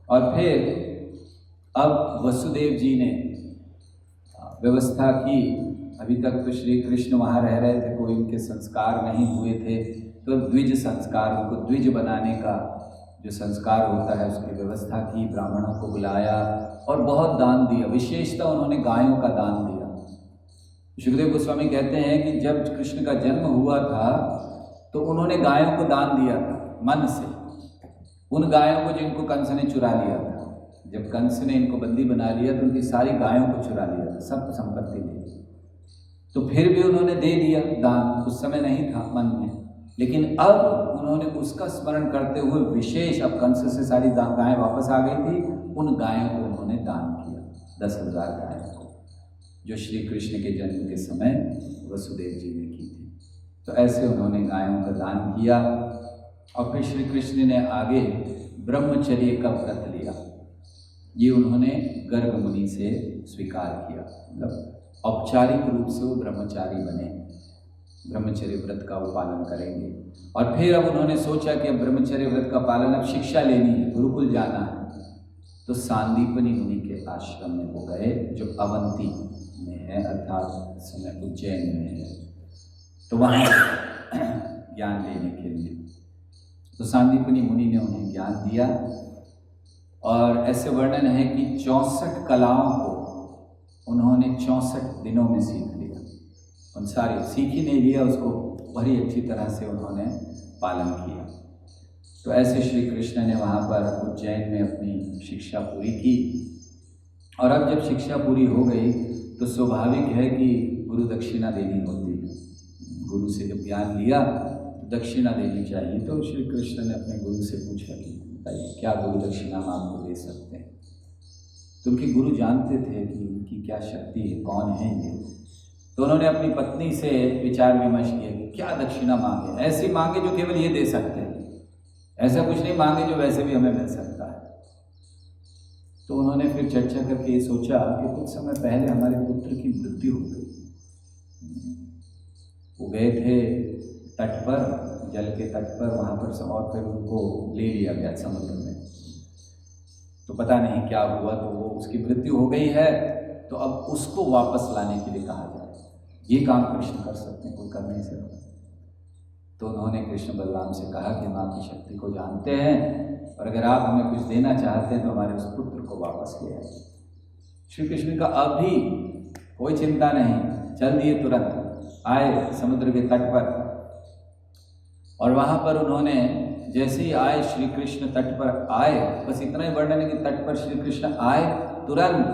और फिर अब वसुदेव जी ने व्यवस्था की। अभी तक तो श्री कृष्ण वहाँ रह रहे थे, कोई उनके संस्कार नहीं हुए थे, तो द्विज संस्कार, उनको द्विज बनाने का जो संस्कार होता है उसकी व्यवस्था की। ब्राह्मणों को बुलाया और बहुत दान दिया। विशेषतः उन्होंने गायों का दान दिया। सुखदेव गोस्वामी कहते हैं कि जब कृष्ण का जन्म हुआ था तो उन्होंने गायों को दान दिया था मन से, उन गायों को जिनको कंस ने चुरा लिया था। जब कंस ने इनको बंदी बना लिया तो उनकी सारी गायों को चुरा लिया था, सब संपत्ति ली। तो फिर भी उन्होंने दे दिया दान, उस समय नहीं था मन में, लेकिन अब उन्होंने उसका स्मरण करते हुए विशेष, अब कंस से सारी गायें वापस आ गई थी, उन गायों को उन्होंने दान किया, 10,000 गायों को, जो श्री कृष्ण के जन्म के समय वसुदेव जी ने की थी। तो ऐसे उन्होंने गायों का दान किया। और फिर श्री कृष्ण ने आगे ब्रह्मचर्य का व्रत लिया। ये उन्होंने गर्ग मुनि से स्वीकार किया, मतलब औपचारिक रूप से वो ब्रह्मचारी बने, ब्रह्मचर्य व्रत का वो पालन करेंगे। और फिर अब उन्होंने सोचा कि अब ब्रह्मचर्य व्रत का पालन, अब शिक्षा लेनी है, गुरुकुल जाना है। तो सांदीपनी मुनि के आश्रम में वो गए, जो अवंती में है, अर्थात इस समय उज्जैन में है। तो वहाँ ज्ञान लेने के लिए तो सांदीपनी मुनि ने उन्हें ज्ञान दिया। और ऐसे वर्णन है कि 64 कलाओं को उन्होंने 64 दिनों में सीख लिया। उन सारी सीख ही नहीं लिया, उसको बड़ी अच्छी तरह से उन्होंने पालन किया। तो ऐसे श्री कृष्ण ने वहाँ पर उज्जैन में अपनी शिक्षा पूरी की। और अब जब शिक्षा पूरी हो गई तो स्वाभाविक है कि गुरु दक्षिणा देनी होती है। गुरु से जब ज्ञान लिया तो दक्षिणा देनी चाहिए। तो श्री कृष्ण ने अपने गुरु से पूछा कि बताइए क्या गुरु दक्षिणा हम आपको दे सकते हैं। तो उनके गुरु जानते थे कि इनकी क्या शक्ति है, कौन है ये। तो उन्होंने अपनी पत्नी से विचार विमर्श किया कि क्या दक्षिणा मांगे, ऐसी मांगे जो केवल ये दे सकते हैं, ऐसा कुछ नहीं मांगे जो वैसे भी हमें मिल सकता है। तो उन्होंने फिर चर्चा करके ये सोचा कि कुछ समय पहले हमारे पुत्र की मृत्यु हो गई। वो गए थे तट पर, जल के तट पर, वहाँ पर और फिर उनको ले लिया गया समुद्र में। तो पता नहीं क्या हुआ, तो वो उसकी मृत्यु हो गई है। तो अब उसको वापस लाने के लिए कहा जाए, ये काम कृष्ण कर सकते हैं, कोई कर नहीं सकता। तो उन्होंने कृष्ण बलराम से कहा कि हम आपकी शक्ति को जानते हैं और अगर आप हमें कुछ देना चाहते हैं तो हमारे उस पुत्र को वापस ले आइए। श्री कृष्ण का अभी कोई चिंता नहीं, चल दिए, तुरंत आए समुद्र के तट पर। और वहाँ पर उन्होंने जैसे ही आए, श्री कृष्ण तट पर आए, बस इतना ही वर्णन है कि तट पर श्री कृष्ण आए, तुरंत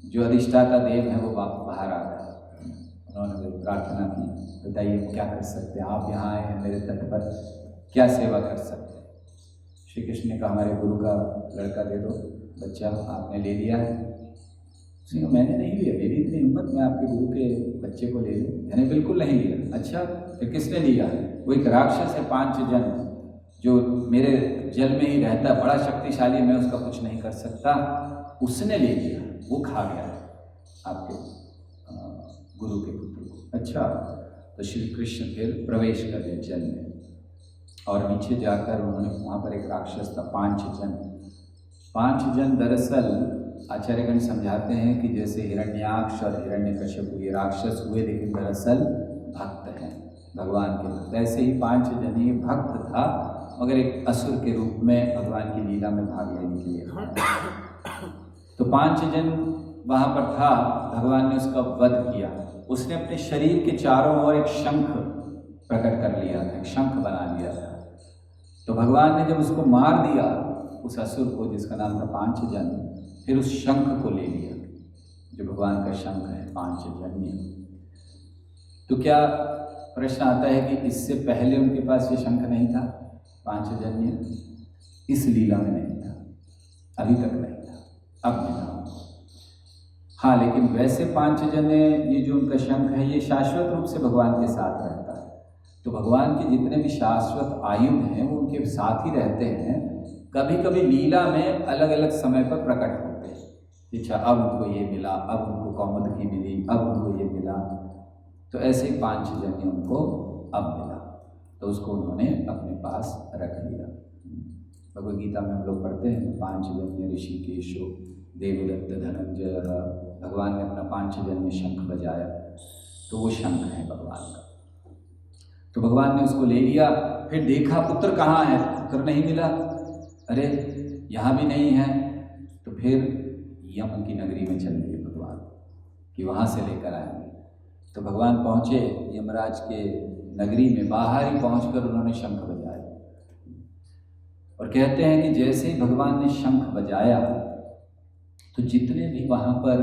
जो अधिष्ठाता देव हैं वो बाहर आ गए। उन्होंने प्रार्थना की, बताइए क्या कर सकते हैं, आप यहाँ आए हैं मेरे तट पर, क्या सेवा कर सकते हैं। श्री कृष्ण ने कहा हमारे गुरु का लड़का दे दो, बच्चा आपने ले लिया है। उसने कहा मैंने नहीं लिया, मेरी इतनी हिम्मत मैं आपके गुरु के बच्चे को ले लूँ, मैंने बिल्कुल नहीं लिया। अच्छा फिर किसने लिया? वो एक राक्षस है 5 जन, जो मेरे जल में ही रहता, बड़ा शक्तिशाली, मैं उसका कुछ नहीं कर सकता, उसने ले लिया, वो खा गया आपके गुरु के पुत्र को। अच्छा, तो श्री कृष्ण फिर प्रवेश कर गए जल में और नीचे जाकर उन्होंने, वहाँ पर एक राक्षस था, 5 जन दरअसल आचार्यगण समझाते हैं कि जैसे हिरण्याक्ष और हिरण्यकश्यप ये राक्षस हुए, लेकिन दरअसल भक्त हैं भगवान के भक्त। ऐसे ही 5 जन ये भक्त था, मगर एक असुर के रूप में भगवान की लीला में भाग लेने के लिए। तो 5 जन वहाँ पर था, भगवान ने उसका वध किया। उसने अपने शरीर के चारों ओर एक शंख प्रकट कर लिया था, एक शंख बना लिया था। तो भगवान ने जब उसको मार दिया, उस असुर को जिसका नाम था 5 जन, फिर उस शंख को ले लिया जो भगवान का शंख है, 5 जन्य। तो क्या प्रश्न आता है कि इससे पहले उनके पास ये शंख नहीं था 5 जन्य? इस लीला में नहीं था, अभी तक नहीं था, अब मिला। हाँ, लेकिन वैसे 5 जन्य ये जो उनका शंख है ये शाश्वत रूप से भगवान के साथ रहता है। तो भगवान के जितने भी शाश्वत आयुध हैं वो उनके साथ ही रहते हैं। कभी कभी लीला में अलग अलग समय पर प्रकट होते हैं। अच्छा, अब उनको ये मिला, अब उनको कौमुदकी मिली, अब उनको ये मिला। तो ऐसे ही 5 जन्य उनको अब मिला, तो उसको उन्होंने अपने पास रख लिया। भगवद गीता में हम लोग पढ़ते हैं 5 जन्य ऋषिकेशो देवदत्त धनंजय, भगवान ने अपना 5 जन्य शंख बजाया, तो वो शंख है भगवान का। तो भगवान ने उसको ले लिया, फिर देखा पुत्र कहाँ है, पुत्र नहीं मिला, अरे यहाँ भी नहीं है। तो फिर यम की नगरी में चल दिए भगवान कि वहाँ से लेकर आएंगे। तो भगवान पहुँचे यमराज के नगरी में, बाहर ही पहुँचकर उन्होंने शंख बजाया। और कहते हैं कि जैसे ही भगवान ने शंख बजाया तो जितने भी वहाँ पर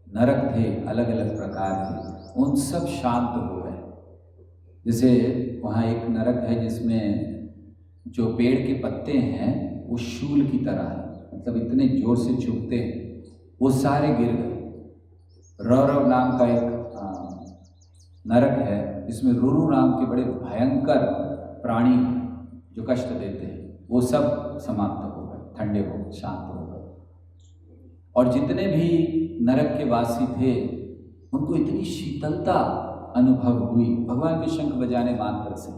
नरक थे अलग अलग प्रकार के, उन सब शांत हो गए। जैसे वहाँ एक नरक है जिसमें जो पेड़ के पत्ते हैं वो शूल की तरह है, मतलब इतने जोर से चुभते हैं, वो सारे गिर गए। रौरव नाम का एक नरक है जिसमें रुरु नाम के बड़े भयंकर प्राणी जो कष्ट देते हैं, वो सब समाप्त हो गए, ठंडे हो गए, शांत हो गए। और जितने भी नरक के वासी थे उनको इतनी शीतलता अनुभव हुई भगवान के शंख बजाने मात्र से।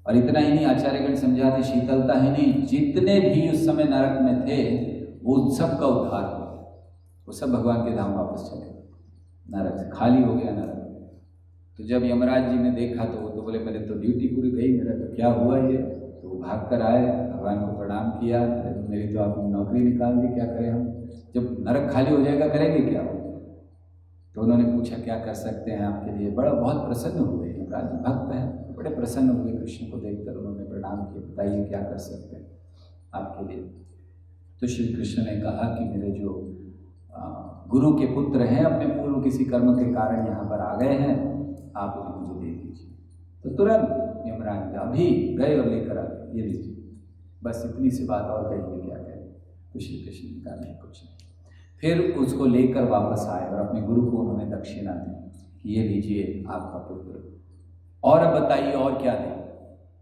और इतना ही नहीं, आचार्यगण समझाते शीतलता ही नहीं, जितने भी उस समय नरक में थे वो सब का उद्धार हो गया, वो सब भगवान के धाम वापस चले गए, नरक से खाली हो गया नरक। तो जब यमराज जी ने देखा तो वो तो बोले मेरे तो ड्यूटी पूरी गई, मेरा तो क्या हुआ ये। तो वो भाग कर आए, भगवान को प्रणाम किया, मेरी तो आपने नौकरी निकाल दी, क्या करें हम, जब नरक खाली हो जाएगा करेंगे क्या। तो उन्होंने पूछा क्या कर सकते हैं आपके लिए। बड़ा बहुत प्रसन्न हुए, यमराज जी भक्त हैं, बड़े प्रसन्न हुए कृष्ण को देखकर, उन्होंने प्रणाम किया, बताइए क्या कर सकते हैं आपके लिए। तो श्री कृष्ण ने कहा कि मेरे जो गुरु के पुत्र हैं अपने पूर्व किसी कर्म के कारण यहाँ पर आ गए हैं, आप उन्हें मुझे दे दीजिए। तो तुरंत यमराज अभी गए और लेकर आ गए, ये लीजिए, बस इतनी सी बात, और कहिए क्या करें। तो श्री कृष्ण ने कहा नहीं कुछ नहीं। फिर उसको लेकर वापस आए और अपने गुरु को उन्होंने दक्षिणा दी कि ये लीजिए आपका पुत्र, और अब बताइए और क्या दें।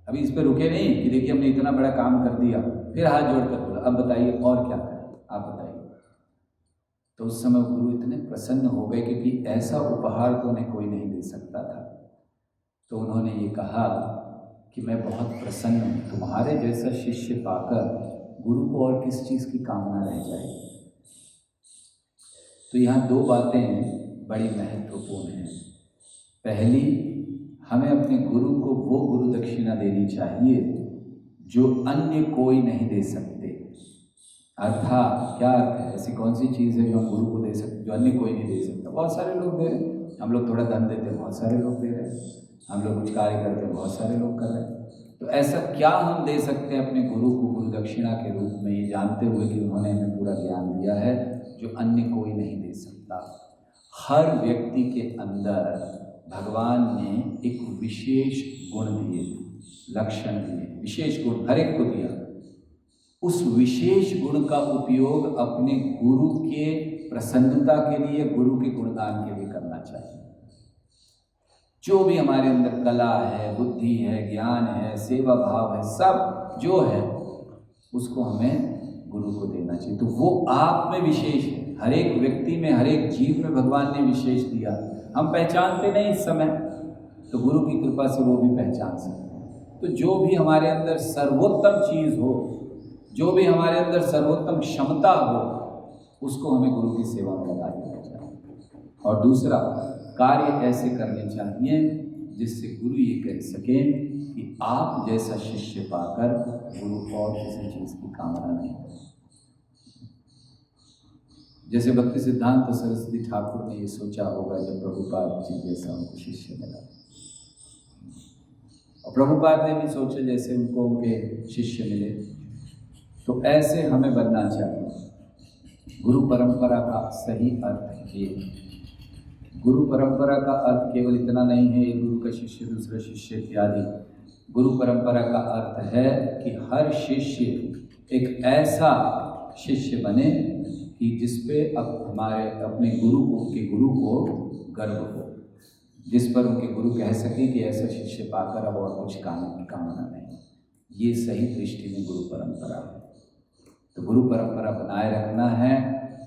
अभी इस पर रुके नहीं कि देखिए हमने इतना बड़ा काम कर दिया, फिर हाथ जोड़कर बोला अब बताइए और क्या करें, आप बताइए। तो उस समय गुरु इतने प्रसन्न हो गए क्योंकि ऐसा उपहार तो उन्हें कोई नहीं दे सकता था। तो उन्होंने ये कहा कि मैं बहुत प्रसन्न हूँ, तुम्हारे जैसा शिष्य पाकर गुरु को और किस चीज़ की कामना रह जाएगी। तो यहाँ दो बातें बड़ी महत्वपूर्ण हैं। पहली, हमें अपने गुरु को वो गुरु दक्षिणा देनी चाहिए जो अन्य कोई नहीं दे सकते। अर्थात क्या अर्थ है, ऐसी कौन सी चीज़ है जो हम गुरु को दे सकते जो अन्य कोई नहीं दे सकता। बहुत सारे लोग दे रहे हैं, हम लोग थोड़ा धन देते हैं, बहुत सारे लोग दे रहे हैं, हम लोग कुछ कार्य करते हैं, बहुत सारे लोग कर रहे हैं। तो ऐसा क्या हम दे सकते हैं अपने गुरु को गुरु दक्षिणा के रूप में, ये जानते हुए कि उन्होंने हमें पूरा ज्ञान दिया है जो अन्य कोई नहीं दे सकता। हर व्यक्ति के अंदर भगवान ने एक विशेष गुण दिए, लक्षण दिए, विशेष गुण हर एक को दिया। उस विशेष गुण का उपयोग अपने गुरु के प्रसन्नता के लिए, गुरु के गुणगान के लिए करना चाहिए। जो भी हमारे अंदर कला है, बुद्धि है, ज्ञान है, सेवा भाव है, सब जो है उसको हमें गुरु को देना चाहिए। तो वो आप में विशेष है, हर एक व्यक्ति में, हर एक जीव में भगवान ने विशेष दिया। हम पहचानते नहीं इस समय, तो गुरु की कृपा से वो भी पहचान सकते हैं। तो जो भी हमारे अंदर सर्वोत्तम चीज़ हो, जो भी हमारे अंदर सर्वोत्तम क्षमता हो, उसको हमें गुरु की सेवा में लगा देना चाहिए। और दूसरा, कार्य ऐसे करने चाहिए जिससे गुरु ये कह सकें कि आप जैसा शिष्य पाकर गुरु और किसी चीज़ की कामना नहीं करें। जैसे भक्ति सिद्धांत सरस्वती ठाकुर ने ये सोचा होगा जब प्रभुपाद जी जैसा उनको शिष्य मिला, और प्रभुपाद ने भी सोचा जैसे उनको उनके शिष्य मिले। तो ऐसे हमें बनना चाहिए। गुरु परंपरा का सही अर्थ ये, गुरु परंपरा का अर्थ केवल इतना नहीं है एक गुरु का शिष्य दूसरा शिष्य इत्यादि। गुरु परंपरा का अर्थ है कि हर शिष्य एक ऐसा शिष्य बने कि जिसपे अब हमारे अपने गुरु को गर्व हो, जिस पर उनके गुरु कह सकें कि ऐसा शिष्य पाकर अब और कुछ कामना नहीं। ये सही दृष्टि में गुरु परंपरा है। तो गुरु परंपरा बनाए रखना है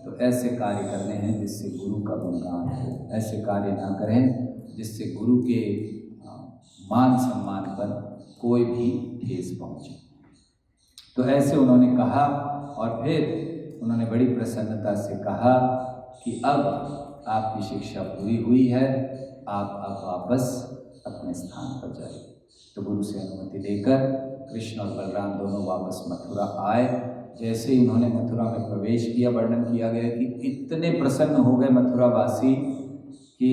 तो ऐसे कार्य करने हैं जिससे गुरु का गुणगान हो। ऐसे कार्य ना करें जिससे गुरु के मान सम्मान पर कोई भी ठेस पहुँचे। तो ऐसे उन्होंने कहा और फिर उन्होंने बड़ी प्रसन्नता से कहा कि अब आपकी शिक्षा पूरी हुई है, आप अब वापस अपने स्थान पर जाइए। तो गुरु से अनुमति लेकर कृष्ण और बलराम दोनों वापस मथुरा आए। जैसे ही उन्होंने मथुरा में प्रवेश किया, वर्णन किया गया कि इतने प्रसन्न हो गए मथुरावासी कि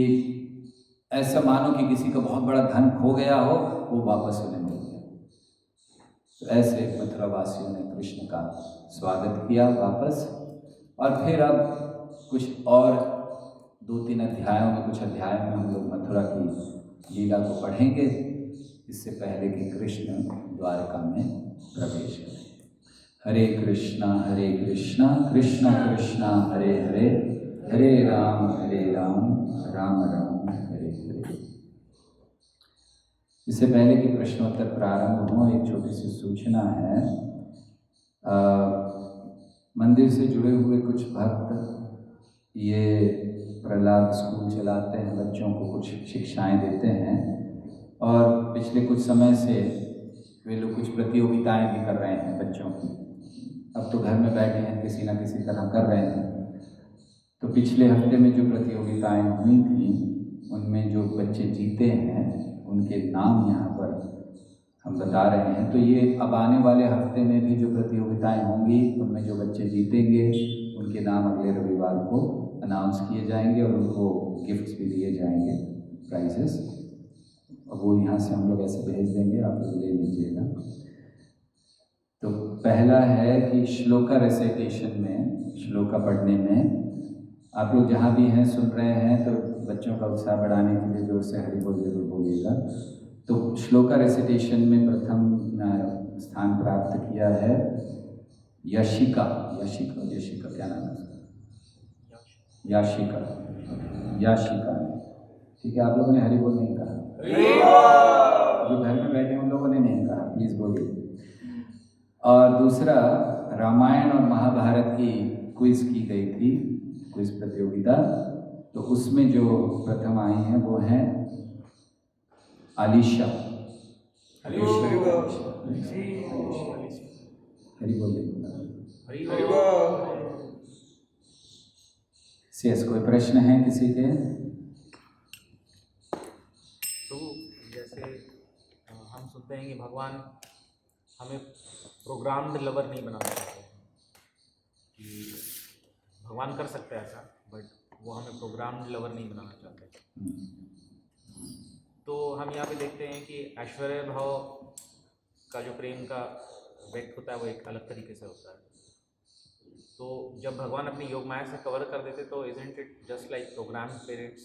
ऐसा मानो कि किसी का बहुत बड़ा धन खो गया हो, वो वापस उन्हें मिल गया। तो ऐसे मथुरावासियों ने कृष्ण का स्वागत किया वापस। और फिर अब कुछ और 2-3 अध्यायों में, कुछ अध्यायों में हम लोग मथुरा की लीला को पढ़ेंगे, इससे पहले कि कृष्ण द्वारका में प्रवेश करें। हरे कृष्णा कृष्ण कृष्णा हरे हरे, हरे राम राम राम हरे हरे। इससे पहले कि प्रश्नोत्तर प्रारंभ हो, एक छोटी सी सूचना है। मंदिर से जुड़े हुए कुछ भक्त ये प्रहलाद स्कूल चलाते हैं, बच्चों को कुछ शिक्षाएं देते हैं, और पिछले कुछ समय से वे लोग कुछ प्रतियोगिताएं भी कर रहे हैं बच्चों की। अब तो घर में बैठे हैं, किसी ना किसी तरह कर रहे हैं। तो पिछले हफ्ते में जो प्रतियोगिताएं हुई थी उनमें जो बच्चे जीते हैं उनके नाम यहाँ पर हम बता रहे हैं। तो ये अब आने वाले हफ्ते में भी जो प्रतियोगिताएं होंगी उनमें जो बच्चे जीतेंगे उनके नाम अगले रविवार को अनाउंस किए जाएंगे और उनको गिफ्ट्स भी दिए जाएंगे, प्राइजेस। और वो यहाँ से हम लोग ऐसे भेज देंगे, आप लोग ले लीजिएगा। तो पहला है कि श्लोका रेसिटेशन में, श्लोका पढ़ने में आप लोग जहाँ भी हैं सुन रहे हैं तो बच्चों का उत्साह बढ़ाने के लिए जोर से हरि बोल जरूर बोलिएगा। तो श्लोका रेसिटेशन में प्रथम स्थान प्राप्त किया है यशिका। यशिका क्या नाम है उसका? याशिका। ठीक है, आप लोगों ने हरि बोल नहीं कहा, जो घर में बैठे उन लोगों ने नहीं कहा, प्लीज़ बोलिए। और दूसरा, रामायण और महाभारत की क्विज की गई थी, क्विज प्रतियोगिता। तो उसमें जो प्रथम आई हैं वो हैं आलिशा। हरि बोल। शेष कोई प्रश्न है किसी के? तो जैसे हम सुनते हैं कि भगवान हमें प्रोग्राम्ड लवर नहीं बनाना चाहते हैं, कि भगवान कर सकते हैं ऐसा, बट वो हमें प्रोग्राम्ड लवर नहीं बनाना चाहते। तो हम यहाँ पे देखते हैं कि ऐश्वर्य भाव का जो प्रेम का व्यक्त होता है वो एक अलग तरीके से होता है। तो जब भगवान अपनी योग माया से कवर कर देते तो isn't it just like programme parents?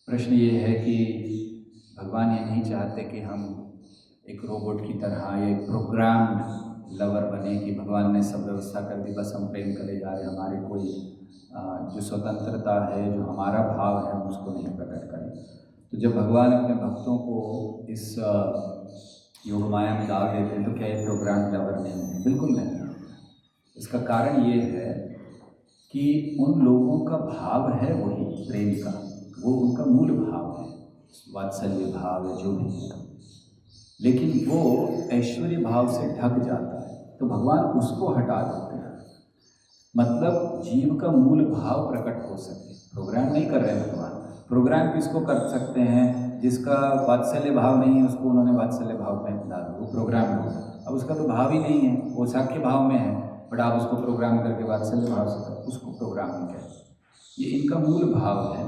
प्रश्न ये है कि भगवान ये नहीं चाहते कि हम एक रोबोट की तरह या एक प्रोग्राम्ड लवर बने कि भगवान ने सब व्यवस्था कर दी, बस हम प्रेम करे जा रहे, हमारे कोई जो स्वतंत्रता है, जो हमारा भाव है, हम उसको नहीं प्रकट करें। तो जब भगवान अपने भक्तों को इस योग माया में डाल देते हैं तो क्या ये प्रोग्राम लवर नहीं है? बिल्कुल नहीं। इसका कारण ये है कि उन लोगों का भाव है वही प्रेम का, वो उनका मूल भाव है, वात्सल्य भाव है जो भी है, लेकिन वो ऐश्वर्य भाव से ढक जाता है तो भगवान उसको हटा देते हैं। मतलब जीव का मूल भाव प्रकट हो सके। प्रोग्राम नहीं कर रहे हैं भगवान। प्रोग्राम किसको कर सकते हैं? जिसका वात्सल्य भाव नहीं है उसको उन्होंने वात्सल्य भाव में डाल दिया, वो प्रोग्राम हो गया। अब उसका तो भाव ही नहीं है, वो साख्य भाव में है, बट आप उसको प्रोग्राम करके वात्सल्य भाव से उसको प्रोग्रामिंग करें। ये इनका मूल भाव है।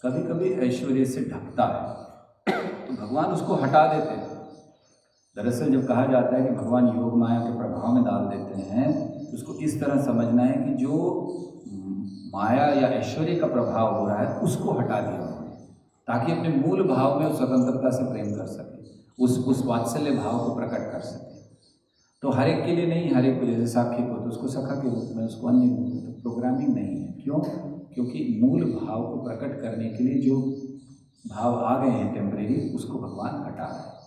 कभी कभी ऐश्वर्य से ढकता है तो भगवान उसको हटा देते हैं। दरअसल जब कहा जाता है कि भगवान योग माया के प्रभाव में डाल देते हैं तो उसको इस तरह समझना है कि जो माया या ऐश्वर्य का प्रभाव हो रहा है उसको हटा दिया उन्होंने, ताकि अपने मूल भाव में स्वतंत्रता से प्रेम कर सके, उस वात्सल्य भाव को प्रकट कर सके। तो हर एक के लिए नहीं, हर एक को जैसे साक्षी को तो उसको सखा के रूप में, उसको अन्य रूप में, तो प्रोग्रामिंग नहीं है। क्यों? क्योंकि मूल भाव को प्रकट करने के लिए जो भाव आ गए हैं टेम्परेरी, उसको भगवान हटा रहे हैं।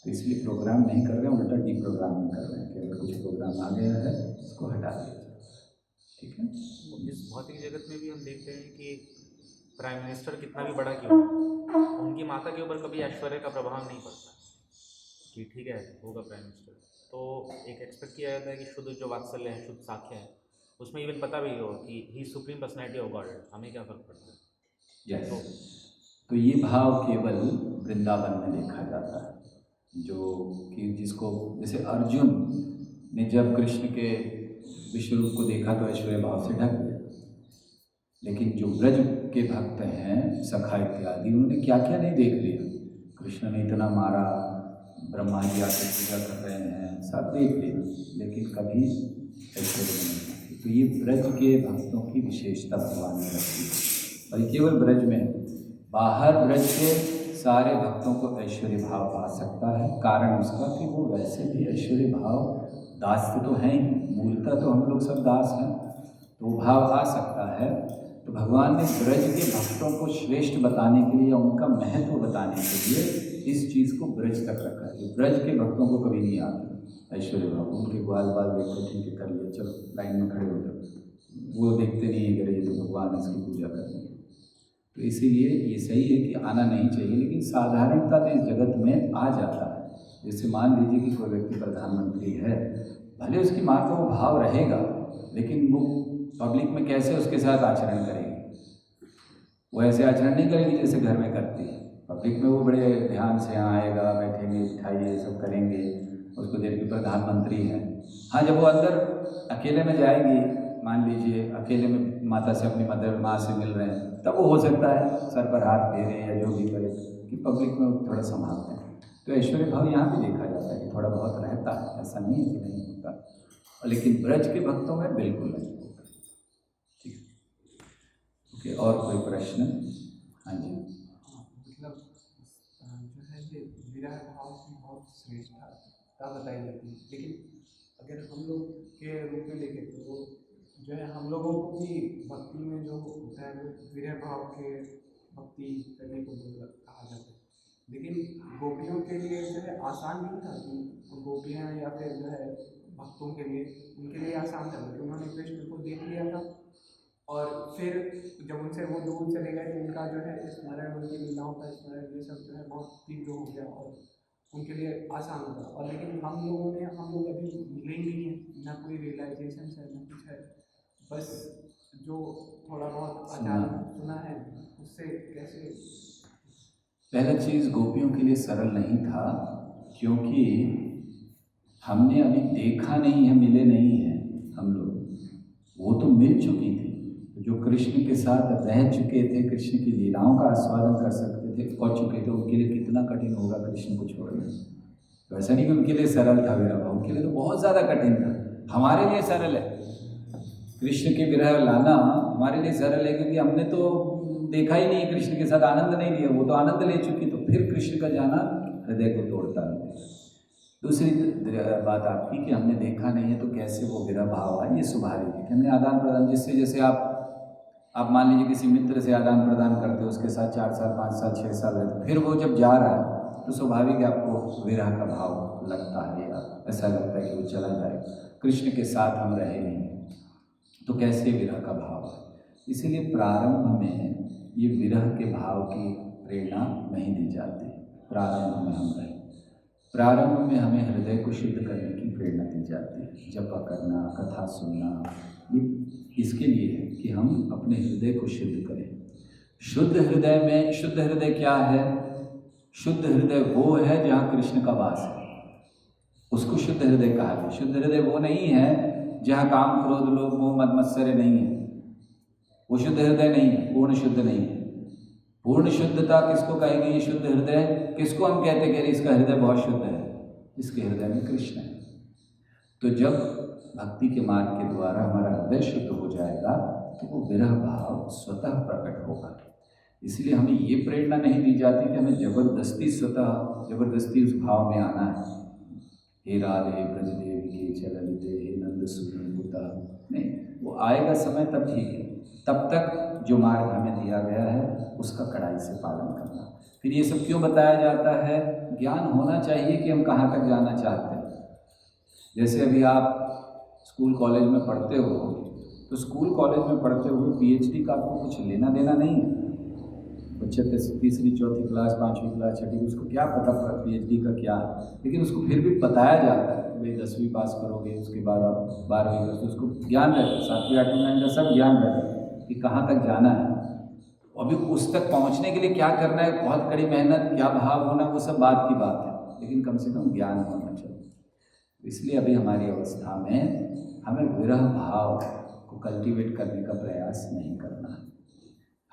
तो इसलिए प्रोग्राम नहीं कर रहे हैं, उल्टा डीप्रोग्रामिंग कर रहे हैं कि अगर कुछ प्रोग्राम आ गया है उसको हटा दिया जाए। ठीक है। इस भौतिक जगत में भी हम देखते हैं कि प्राइम मिनिस्टर कितना भी बड़ा क्यों, उनकी माता के ऊपर कभी ऐश्वर्य का प्रभाव नहीं पड़ता कि ठीक है होगा प्राइम मिनिस्टर। तो एक एक्सपेक्ट किया जाता है कि शुद्ध जो वात्सल्य है, शुद्ध साख्य है, उसमें इवन पता भी हो कि ही सुप्रीम पर्सनैलिटी ऑफ गॉड, हमें क्या फर्क पड़ता है। तो ये भाव केवल वृंदावन में देखा जाता है, जो कि जिसको जैसे अर्जुन ने जब कृष्ण के विश्व रूप को देखा तो ऐश्वर्य भाव से ढक गया, लेकिन जो ब्रज के भक्त हैं सखा इत्यादि, उन्होंने क्या क्या नहीं देख लिया। कृष्ण ने इतना मारा, ब्रह्मा जी आके पूजा कर रहे हैं, सब देख लिया, लेकिन कभी ऐश्वर्य नहीं। तो ये ब्रज के भक्तों की विशेषता भगवान ने रखी है। और केवल ब्रज में, बाहर ब्रज के सारे भक्तों को ऐश्वर्य भाव आ सकता है। कारण उसका कि वो वैसे भी ऐश्वर्य भाव दास तो हैं ही, मूलतः तो हम लोग सब दास हैं, तो वो भाव आ सकता है। तो भगवान ने ब्रज के भक्तों को श्रेष्ठ बताने के लिए, उनका महत्व बताने के लिए इस चीज़ को ब्रज तक रखा है। ब्रज के भक्तों को कभी नहीं आता ऐश्वर्य भाव। उनके ग्वाल बाल देखो, ठीक है कर लिया, चलो लाइन में खड़े हो जाओ, वो देखते नहीं है कि ये तो भगवान ने इसकी पूजा करनी है। तो इसीलिए ये सही है कि आना नहीं चाहिए, लेकिन साधारणता में इस जगत में आ जाता है। जैसे मान लीजिए कि कोई व्यक्ति प्रधानमंत्री है, भले उसकी माँ का वो भाव रहेगा, लेकिन वो पब्लिक में कैसे उसके साथ आचरण करेगी? वो ऐसे आचरण नहीं करेगी जैसे घर में करती है। पब्लिक में वो बड़े ध्यान से यहाँ आएगा, बैठेंगे, उठाइए, सब करेंगे, उसको देख के प्रधानमंत्री हैं। हाँ, जब वो अंदर अकेले में जाएगी, मान लीजिए अकेले में माता से, अपनी मदर माँ से मिल रहे हैं, तब वो हो सकता है सर पर हाथ फेरे या जो भी करे, कि पब्लिक में वो थोड़ा संभालते हैं। तो ऐश्वर्य भाव यहाँ भी देखा जाता है कि थोड़ा बहुत रहता है, ऐसा नहीं है कि नहीं होता, लेकिन ब्रज के भक्तों में बिल्कुल नहीं होता। ठीक है, ओके, और कोई प्रश्न? हाँ जी। मतलब जो है ये विरह भाव की बहुत श्रेष्ठता बताई जाती है, लेकिन अगर हम लोग के रूप में देखें तो जो है हम लोगों को भी भक्ति में जो होता है वो विरह भाव के भक्ति करने को कहा जाता है। लेकिन गोपियों के लिए जो है आसान नहीं था कि गोपियाँ या फिर जो है भक्तों के लिए, उनके लिए आसान था क्योंकि उन्होंने कृष्ण को देख लिया था, और फिर जब उनसे वो दूर चले गए तो उनका जो है स्मरण, उनकी लीलाओं का स्मरण, ये सब जो है बहुत तीव्र हो गया और उनके लिए आसान होगा। और लेकिन हम लोग अभी मिले ही नहीं है, ना कोई रियलाइजेशन है, ना कुछ है, बस जो थोड़ा बहुत अचानक सुना है उससे कैसे। पहला चीज़, गोपियों के लिए सरल नहीं था, क्योंकि हमने अभी देखा नहीं है, मिले नहीं हैं हम लोग। वो तो मिल चुकी थी, जो कृष्ण के साथ रह चुके थे, कृष्ण की लीलाओं का आस्वादन कर सकते थे, कर चुके थे, उनके लिए कितना कठिन होगा कृष्ण को छोड़ना। तो ऐसा नहीं कि उनके लिए सरल था विरह भाव, उनके लिए तो बहुत ज़्यादा कठिन था। हमारे लिए सरल है, कृष्ण के विरह लाना हमारे लिए सरल है, क्योंकि हमने तो देखा ही नहीं, कृष्ण के साथ आनंद नहीं लिया, वो तो आनंद ले चुकी, तो फिर कृष्ण का जाना हृदय को तोड़ता है। दूसरी बात आपकी कि हमने देखा नहीं है तो कैसे वो विरह भाव है, ये स्वाभाविक है कि हमने आदान प्रदान, जिससे जैसे आप मान लीजिए किसी मित्र से आदान प्रदान करते हो, उसके साथ 4 साल 5 साल 6 साल रहते, फिर वो जब जा रहा है तो स्वाभाविक है आपको विरह का भाव लगता है, या ऐसा लगता है कि वो चला जाए। कृष्ण के साथ हम रहे नहीं तो कैसे विरह का भाव है। इसीलिए प्रारंभ में ये विरह के भाव की प्रेरणा नहीं दी जाती। प्रारंभ में हम रहे, प्रारंभ में हमें हृदय को शुद्ध करने की प्रेरणा दी जाती है। जप करना, कथा सुनना, ये इसके लिए है कि हम अपने हृदय को शुद्ध करें। शुद्ध हृदय में, शुद्ध हृदय क्या है? शुद्ध हृदय वो है जहाँ कृष्ण का वास है, उसको शुद्ध हृदय कहा गया। शुद्ध हृदय वो नहीं है जहाँ काम क्रोध लोभ मोह मद मत्सर्य नहीं है, वो शुद्ध हृदय नहीं है, पूर्ण शुद्ध नहीं है। पूर्ण शुद्धता किसको कहेंगे? ये शुद्ध हृदय किसको हम कहते हैं कि इसका हृदय बहुत शुद्ध है? इसके हृदय में कृष्ण है। तो जब भक्ति के मार्ग के द्वारा हमारा हृदय शुद्ध हो जाएगा तो वो विरह भाव स्वतः प्रकट होगा। इसलिए हमें ये प्रेरणा नहीं दी जाती कि हमें जबरदस्ती उस भाव में आना है। हे राधे ब्रजदेवी के चलनिते, हे नंद सुता, नहीं, वो आएगा समय तब ठीक है। तब तक जो मार्ग हमें दिया गया है उसका कड़ाई से पालन करना। फिर ये सब क्यों बताया जाता है? ज्ञान होना चाहिए कि हम कहाँ तक जाना चाहते हैं। जैसे अभी आप स्कूल कॉलेज में पढ़ते हो तो स्कूल कॉलेज में पढ़ते हुए पीएचडी का आपको कुछ लेना देना नहीं है। बच्चे तीसरी चौथी क्लास 5वीं क्लास 6वीं, उसको क्या पता पीएचडी का क्या है, लेकिन उसको फिर भी बताया जाता है कि भाई 10वीं पास करोगे, उसके बाद आप 12वीं करोगे, तो उसको ज्ञान रहता है, 7वीं 8वीं 9वीं का सब ज्ञान रहता है कि कहाँ तक जाना है। अभी उस तक पहुँचने के लिए क्या करना है, बहुत कड़ी मेहनत, क्या भाव होना, वो सब बात की बात है, लेकिन कम से कम ज्ञान होना चाहिए। इसलिए अभी हमारी अवस्था में हमें विरह भाव को कल्टीवेट करने का प्रयास नहीं करना है।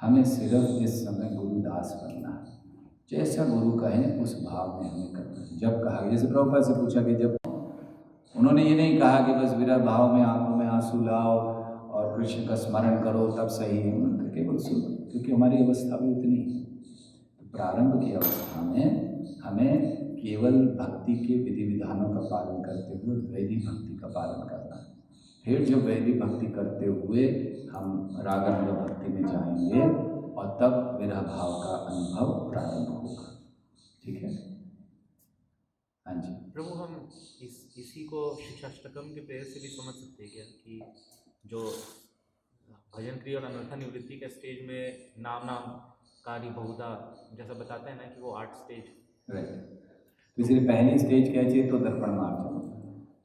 हमें सिर्फ जिस समय गुरुदास बनना है, जैसा गुरु कहें उस भाव में हमें करना है। जब कहा, जैसे प्रभुपाद से पूछा कि जब उन्होंने ये नहीं कहा कि बस विरह भाव में आंखों में आंसू लाओ और कृष्ण का स्मरण करो तब सही है, उन्होंने केवल सुनो, क्योंकि हमारी अवस्था भी उतनी है। तो प्रारंभ की अवस्था में हमें केवल भक्ति के विधि विधानों का पालन करते हुए वैदिक भक्ति का पालन करना है। फिर जब वैदिक भक्ति करते हुए हम रागानुग भक्ति में जाएंगे और तब विरह भाव का अनुभव प्रारंभ होगा। ठीक है? हाँ जी प्रभु, हम इसी को शिक्षाष्टकम के प्रेयर से भी समझ सकते हैं क्या कि जो भजन क्रिया और अनर्था निवृत्ति के स्टेज में नाम कार्य बहुधा जैसा बताते हैं ना कि वो 8 स्टेज, राइट। तो इसलिए पहली स्टेज क्या चाहिए तो दर्पण मार्जन।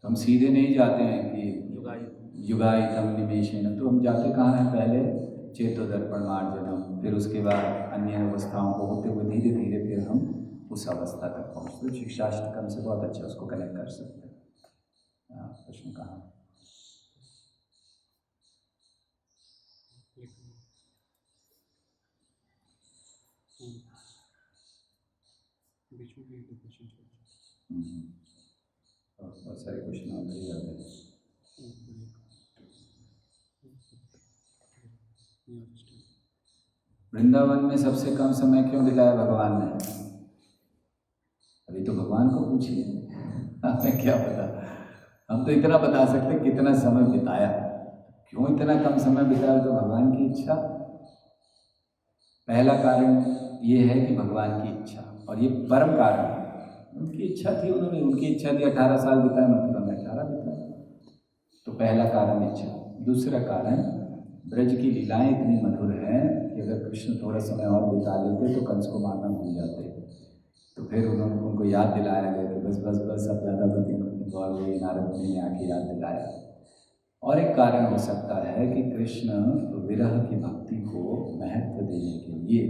तो हम सीधे नहीं जाते हैं कि युगायितम निमेषेन, तो हम जाते कहाँ हैं, पहले चेतो दर्पण मार्जनम, फिर उसके बाद अन्य अवस्थाओं को होते हुए धीरे धीरे फिर हम उस अवस्था तक पहुँचते। शिक्षाष्टकम से बहुत अच्छा उसको कनेक्ट कर सकते हैं। प्रश्न कहाँ? बहुत सारे क्वेश्चन ऑलरेडी आ गए। वृंदावन में सबसे कम समय क्यों दिलाया भगवान ने? अभी तो भगवान को पूछिए, हमें क्या पता। हम तो इतना बता सकते कितना समय बिताया, क्यों इतना कम समय बिताया, तो भगवान की इच्छा। पहला कारण ये है कि भगवान की इच्छा, और ये परम कारण है। उनकी इच्छा थी, उनकी इच्छा थी 18 साल बिताए, मथुरा में 18 बिताए, तो पहला कारण इच्छा। दूसरा कारण, ब्रज की लीलाएं इतनी मधुर हैं कि अगर कृष्ण थोड़ा समय और बिता लेते तो कंस को मारना भूल जाते। तो फिर उनको याद दिलाया गया कि बस बस बस अब ज़्यादा मत इन्वॉल्व हुए, नारद ने आके याद दिलाया। और एक कारण हो सकता है कि कृष्ण विरह की भक्ति को महत्व देने के लिए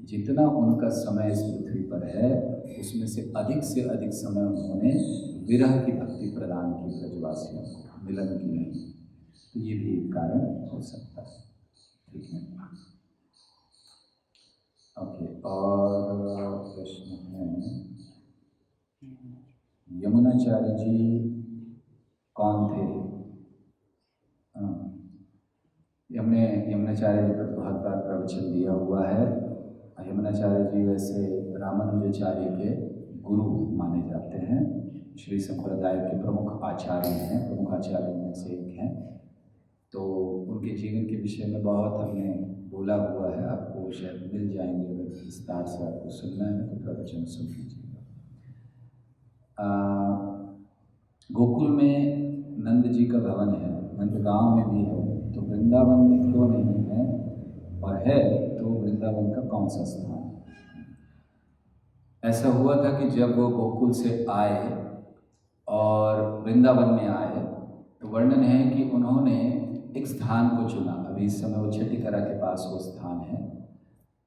जितना उनका समय इस पृथ्वी पर है उसमें से अधिक समय उन्होंने विरह की भक्ति प्रदान की ब्रजवासियों को, मिलन की नहीं। तो ये भी एक कारण हो सकता है। ठीक है, ओके। और प्रश्न है, यमुनाचार्य जी कौन थे? हमने यमुनाचार्य जी पर बहुत बार प्रवचन दिया हुआ है। यमुनाचार्य जी वैसे रामानुजाचार्य के गुरु माने जाते हैं, श्री संप्रदाय के प्रमुख आचार्य हैं, प्रमुख आचार्य में से एक हैं। तो उनके जीवन के विषय में बहुत हमने बोला हुआ है, आपको शायद मिल जाएंगे। अगर विस्तार से आपको सुनना है तो प्रवचन सुन लीजिएगा। गोकुल में नंद जी का भवन है, नंदगांव में भी है, तो वृंदावन में क्यों नहीं है, और है तो वृंदावन का कौन सा स्थान? ऐसा हुआ था कि जब वो गोकुल से आए और वृंदावन में आए तो वर्णन है कि उन्होंने एक स्थान को चुना। अभी इस समय वो छठीकरा के पास वो स्थान है।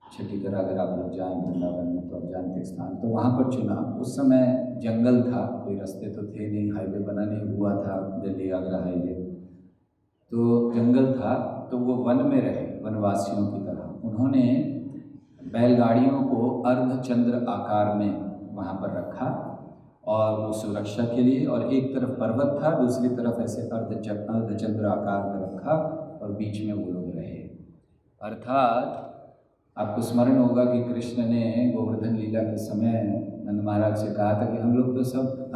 छठीकरा अगर आप लोग जाएँ वृंदावन में तो आप जानते स्थान, तो वहाँ पर चुना। उस समय जंगल था, कोई रास्ते तो थे नहीं, हाईवे बना नहीं हुआ था, दिल्ली आगरा हाईवे, तो जंगल था। तो वो वन में रहे, वनवासियों की तरह। उन्होंने बैलगाड़ियों को अर्धचंद्र आकार में वहाँ पर रखा और वो सुरक्षा के लिए, और एक तरफ पर्वत था, दूसरी तरफ ऐसे अर्धचंद्र आकार में रखा और बीच में वो लोग रहे। अर्थात आपको स्मरण होगा कि कृष्ण ने गोवर्धन लीला के समय नंद महाराज से कहा था कि हम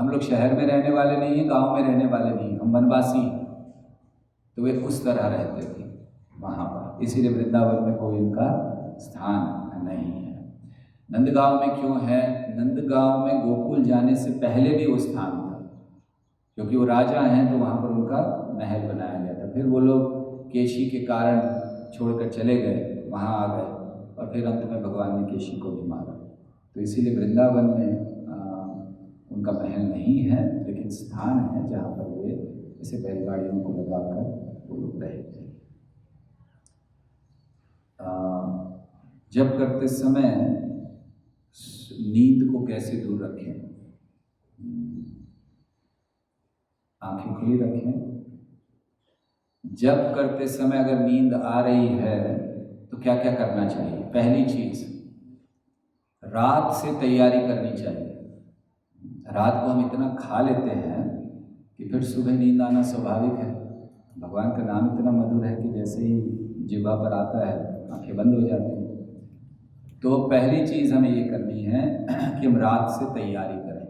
लोग शहर में रहने वाले नहीं हैं, गांव में रहने वाले नहीं, हम वनवासी हैं। तो वे उस तरह रहते थे वहाँ पर, इसीलिए वृंदावन में कोई उनका स्थान नहीं है। नंदगांव में क्यों है? नंदगांव में गोकुल जाने से पहले भी वो स्थान था, क्योंकि वो राजा हैं तो वहाँ पर उनका महल बनाया गया था। फिर वो लोग केशी के कारण छोड़कर चले गए, वहाँ आ गए, और फिर अंत में भगवान ने केशी को भी मारा। तो इसीलिए वृंदावन में उनका महल नहीं है, लेकिन स्थान है जहाँ पर वे ऐसे बैलगाड़ियों को लगाकर वो लोग रहे थे। जब करते समय नींद को कैसे दूर रखें? आंखें खुली रखें। जब करते समय अगर नींद आ रही है तो क्या क्या करना चाहिए? पहली चीज, रात से तैयारी करनी चाहिए। रात को हम इतना खा लेते हैं कि फिर सुबह नींद आना स्वाभाविक है। भगवान का नाम इतना मधुर है कि जैसे ही जिह्वा पर आता है आंखें बंद हो जाती हैं। तो पहली चीज़ हमें ये करनी है कि हम रात से तैयारी करें,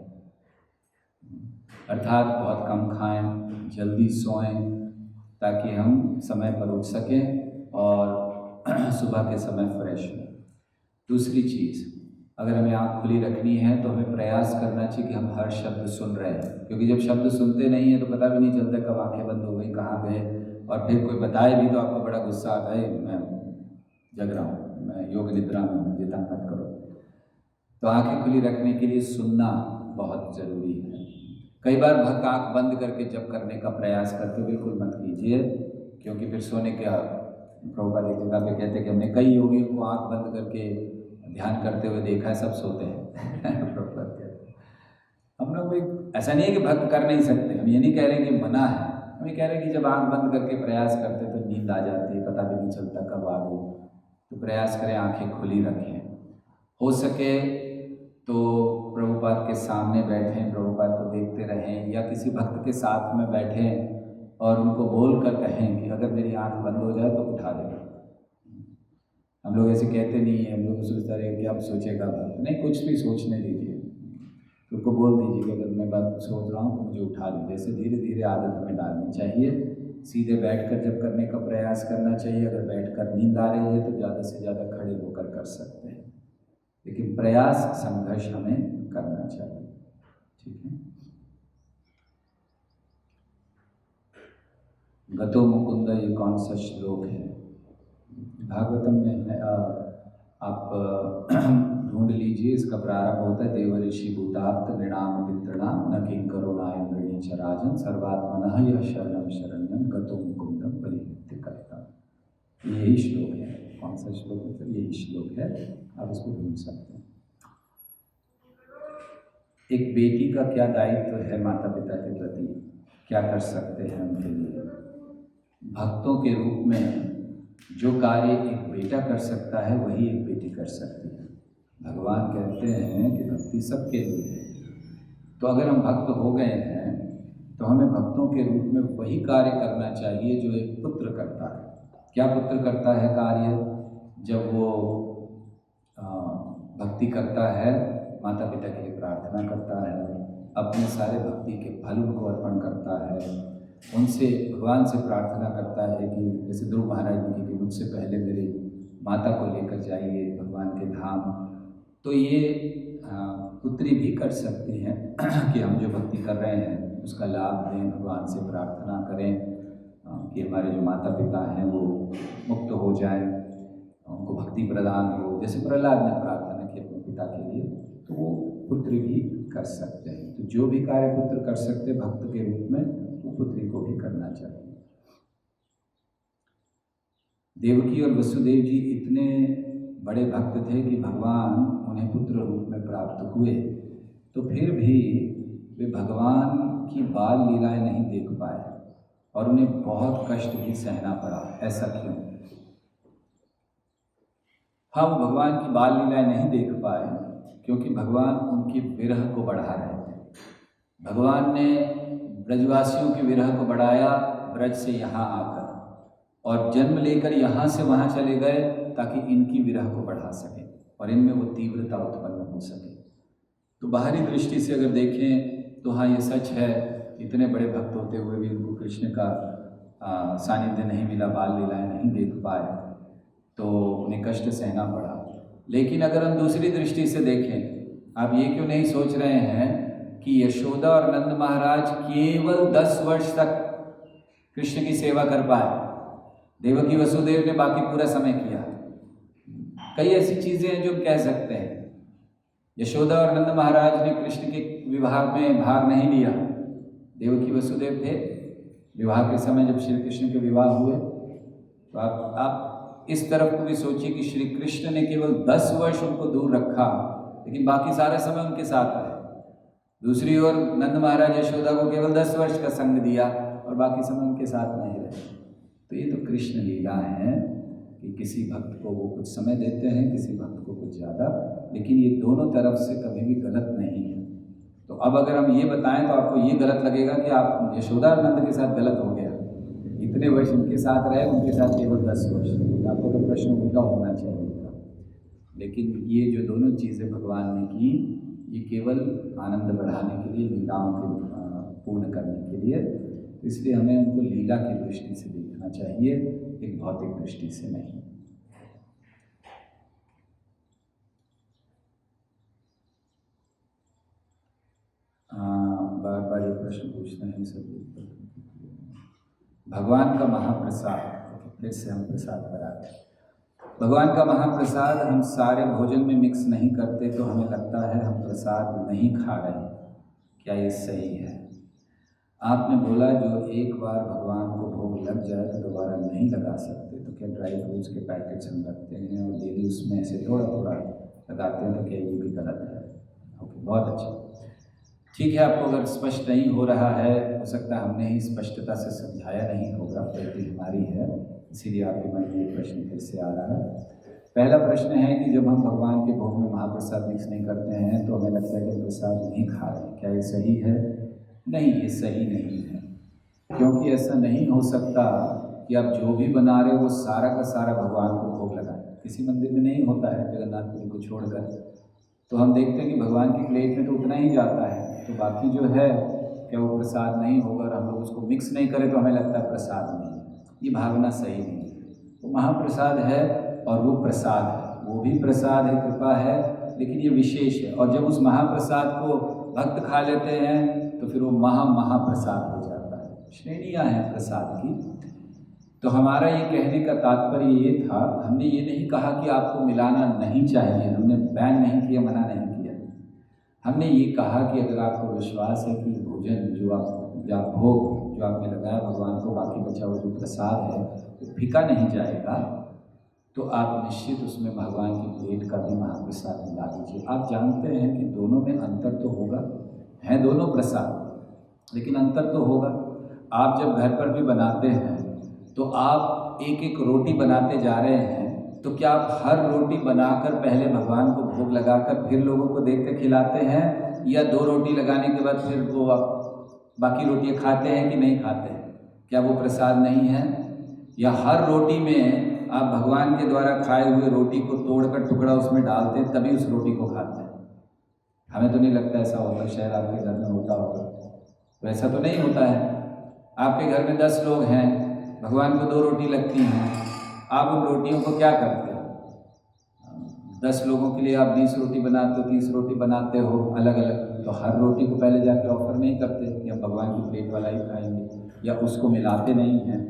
अर्थात बहुत कम खाएं, जल्दी सोएं, ताकि हम समय पर उठ सकें और सुबह के समय फ्रेश हो। दूसरी चीज़, अगर हमें आँख खुली रखनी है तो हमें प्रयास करना चाहिए कि हम हर शब्द सुन रहे हैं, क्योंकि जब शब्द सुनते नहीं हैं तो पता भी नहीं चलता कब आंखें बंद हो गई, कहाँ गए। और फिर कोई बताए भी तो आपको बड़ा गुस्सा आता है, मैं जग रहा हूँ, मैं योग निद्रा में हूँ, ये तंग मत करो। तो आंखें खुली रखने के लिए सुनना बहुत ज़रूरी है। कई बार भक्त आँख बंद करके जप करने का प्रयास करते, बिल्कुल मत कीजिए, क्योंकि फिर सोने के प्रभुपाद एक जगह पे कहते हैं कि हमने कई योगियों को आँख बंद करके ध्यान करते हुए देखा है, सब सोते हैं। प्रभुपाद कहते हैं हम लोग भी ऐसा नहीं है कि भक्त कर नहीं सकते, हम ये नहीं कह रहे कि मना है, हम ये कह रहे हैं कि जब आँख बंद करके प्रयास करते तो नींद आ जाती है, पता भी नहीं चलता कब आ गई। तो प्रयास करें आँखें खुली रखें, हो सके तो प्रभुपाद के सामने बैठें, प्रभुपाद को देखते रहें, या किसी भक्त के साथ में बैठें और उनको बोल कर कहें कि अगर मेरी आँख बंद हो जाए तो उठा देना। हम लोग ऐसे कहते नहीं हैं, हम लोग सोचते रहे कि अब सोचेगा भक्त, नहीं, कुछ भी सोचने दीजिए, तो उनको बोल दीजिए कि अगर मैं बात सोच रहा हूँ तो मुझे उठा दीजिए। ऐसे धीरे धीरे आदत हमें डालनी चाहिए। सीधे बैठकर जब करने का प्रयास करना चाहिए, अगर बैठकर नींद आ रही है तो ज़्यादा से ज़्यादा खड़े होकर कर सकते हैं, लेकिन प्रयास संघर्ष हमें करना चाहिए। ठीक है। गतो मुकुंद, ये कौन सा श्लोक है? भागवतम में है, आप ढूंढ लीजिए। इसका प्रारंभ होता है देव ऋषि भूताप्त नृणाम पितृणाम न किंकरो नायं ऋणी च राजन् सर्वात्मनः यः शरणं शरण्यं गतो मुकुंदं परिहृत्य कर्ता। यही श्लोक है। कौन सा श्लोक है? यही श्लोक है, आप इसको ढूंढ सकते हैं। एक बेटी का क्या दायित्व है माता पिता के प्रति, क्या कर सकते हैं उनके लिए? भक्तों के रूप में जो कार्य एक बेटा कर सकता है वही एक बेटी कर सकती है। भगवान कहते हैं कि भक्ति सबके लिए है। तो अगर हम भक्त हो गए हैं तो हमें भक्तों के रूप में वही कार्य करना चाहिए जो एक पुत्र करता है। क्या पुत्र करता है कार्य? जब वो भक्ति करता है, माता पिता के लिए प्रार्थना करता है, अपने सारे भक्ति के फल उनको अर्पण करता है, उनसे भगवान से प्रार्थना करता है कि जैसे ध्रुव महाराज ने की कि मुझसे पहले मेरी माता को लेकर जाइए भगवान के धाम। तो ये पुत्री भी कर सकती हैं कि हम जो भक्ति कर रहे हैं उसका लाभ दें, भगवान से प्रार्थना करें कि हमारे जो माता पिता हैं वो मुक्त हो जाएं, उनको भक्ति प्रदान हो। जैसे प्रहलाद ने प्रार्थना की अपने पिता के लिए, तो वो पुत्री भी कर सकते हैं। तो जो भी कार्य पुत्र कर सकते भक्त के रूप में, वो पुत्री को भी करना चाहिए। देवकी और वसुदेव जी इतने बड़े भक्त थे कि भगवान उन्हें पुत्र रूप में प्राप्त हुए, तो फिर भी वे भगवान की बाल लीलाएं नहीं देख पाए और उन्हें बहुत कष्ट भी सहना पड़ा। ऐसा क्यों? हम भगवान की बाल लीलाएं नहीं देख पाए क्योंकि भगवान उनकी विरह को बढ़ा रहे थे। भगवान ने ब्रजवासियों की विरह को बढ़ाया ब्रज से यहाँ आकर, और जन्म लेकर यहाँ से वहाँ चले गए ताकि इनकी विरह को बढ़ा सके और इनमें वो तीव्रता उत्पन्न हो सके। तो बाहरी दृष्टि से अगर देखें तो हाँ, ये सच है, इतने बड़े भक्त होते हुए भी उनको कृष्ण का सानिध्य नहीं मिला, बाल लीलाएं नहीं देख पाए, तो उन्हें कष्ट सहना पड़ा। लेकिन अगर हम दूसरी दृष्टि से देखें, आप ये क्यों नहीं सोच रहे हैं कि यशोदा और नंद महाराज केवल 10 वर्ष तक कृष्ण की सेवा कर पाए, देवकी वसुदेव ने बाकी पूरा समय किया। कई ऐसी चीज़ें हैं जो हम कह सकते हैं। यशोदा और नंद महाराज ने कृष्ण के विवाह में भाग नहीं लिया, देवकी वसुदेव थे विवाह के समय जब श्री कृष्ण के विवाह हुए। तो आप इस तरफ को भी सोचिए कि श्री कृष्ण ने केवल 10 वर्ष उनको दूर रखा, लेकिन बाकी सारा समय उनके साथ रहे। दूसरी ओर नंद महाराज यशोदा को केवल 10 वर्ष का संग दिया और बाकी समय उनके साथ नहीं रहे। तो ये तो कृष्ण लीला है कि किसी भक्त को वो कुछ समय देते हैं, किसी भक्त को कुछ ज़्यादा, लेकिन ये दोनों तरफ से कभी भी गलत नहीं है। तो अब अगर हम ये बताएं तो आपको ये गलत लगेगा कि आप यशोदा और नंद के साथ गलत हो गया, इतने वर्ष उनके साथ रहे, उनके साथ केवल 10 वर्ष। आपको तो प्रश्न उल्टा होना चाहिए था। लेकिन ये जो दोनों चीज़ें भगवान ने की, ये केवल आनंद बढ़ाने के लिए, लीलाओं को पूर्ण करने के लिए, इसलिए हमें उनको लीला की दृष्टि से देखना चाहिए, एक भौतिक दृष्टि से नहीं। बार बार ये प्रश्न पूछते हैं सब। भगवान का महाप्रसाद, फिर से हम प्रसाद पर आ गए। भगवान का महाप्रसाद हम सारे भोजन में मिक्स नहीं करते तो हमें लगता है हम प्रसाद नहीं खा रहे हैं। क्या ये सही है? आपने बोला जो एक बार भगवान को भोग लग जाए तो दोबारा नहीं लगा सकते, तो क्या ड्राई फ्रूट्स के पैकेट्स हम रखते हैं और डेली उसमें से थोड़ा थोड़ा लगाते हैं, तो क्या ये भी गलत है? ओके, बहुत अच्छा, ठीक है। आपको अगर स्पष्ट नहीं हो रहा है, हो सकता है हमने ही स्पष्टता से समझाया नहीं होगा, गलती हमारी है, इसीलिए आपके मन में ये प्रश्न फिर से आ रहा है। पहला प्रश्न है कि जब हम भगवान के भोग में महाप्रसाद मिक्स नहीं करते हैं तो हमें लगता है कि प्रसाद नहीं खा रहे हैं, क्या ये सही है? नहीं, ये सही नहीं है, क्योंकि ऐसा नहीं हो सकता कि आप जो भी बना रहे हो वो सारा का सारा भगवान को भोग लगाएं। किसी मंदिर में नहीं होता है, जगन्नाथपुरी को छोड़कर, तो हम देखते हैं कि भगवान की प्लेट में तो उतना ही जाता है, तो बाकी जो है क्या वो प्रसाद नहीं होगा, और हम लोग उसको मिक्स नहीं करें तो हमें लगता है प्रसाद नहीं है। ये भावना सही नहीं है। वो महाप्रसाद है और वो प्रसाद है, वो भी प्रसाद है, कृपा है, लेकिन ये विशेष है। और जब उस महाप्रसाद को भक्त खा लेते हैं तो फिर वो महाप्रसाद हो जाता है। श्रेणियाँ हैं प्रसाद की। तो हमारा ये कहने का तात्पर्य ये था, हमने ये नहीं कहा कि आपको मिलाना नहीं चाहिए, हमने बैन नहीं किया, मना नहीं किया। हमने ये कहा कि अगर आपको विश्वास है कि भोजन जो आप भोग जो आपने लगाया भगवान को, बाकी बचा हुआ जो प्रसाद है वो फीका नहीं जाएगा, तो आप निश्चित उसमें भगवान की प्लेट का भी महाप्रसाद मिला दीजिए। आप जानते हैं कि दोनों में अंतर तो होगा, हैं दोनों प्रसाद, लेकिन अंतर तो होगा। आप जब घर पर भी बनाते हैं तो आप एक एक रोटी बनाते जा रहे हैं, तो क्या आप हर रोटी बनाकर पहले भगवान को भोग लगाकर फिर लोगों को देख कर खिलाते हैं, या 2 रोटी लगाने के बाद फिर वो आप बाकी रोटियां खाते हैं कि नहीं खाते हैं? क्या वो प्रसाद नहीं है? या हर रोटी में आप भगवान के द्वारा खाए हुए रोटी को तोड़कर टुकड़ा उसमें डालते हैं तभी उस रोटी को खाते हैं? हमें तो नहीं लगता ऐसा होता, शायद आपके घर में होता होगा, तो ऐसा तो नहीं होता है। आपके घर में 10 लोग हैं, भगवान को 2 रोटी लगती हैं, आप उन रोटियों को क्या करते हो? 10 लोगों के लिए आप 20 रोटी बनाते हो, 30 रोटी बनाते हो अलग अलग, तो हर रोटी को पहले जाके ऑफर नहीं करते कि हम भगवान की प्लेट वाला ही खाएंगे, या उसको मिलाते नहीं हैं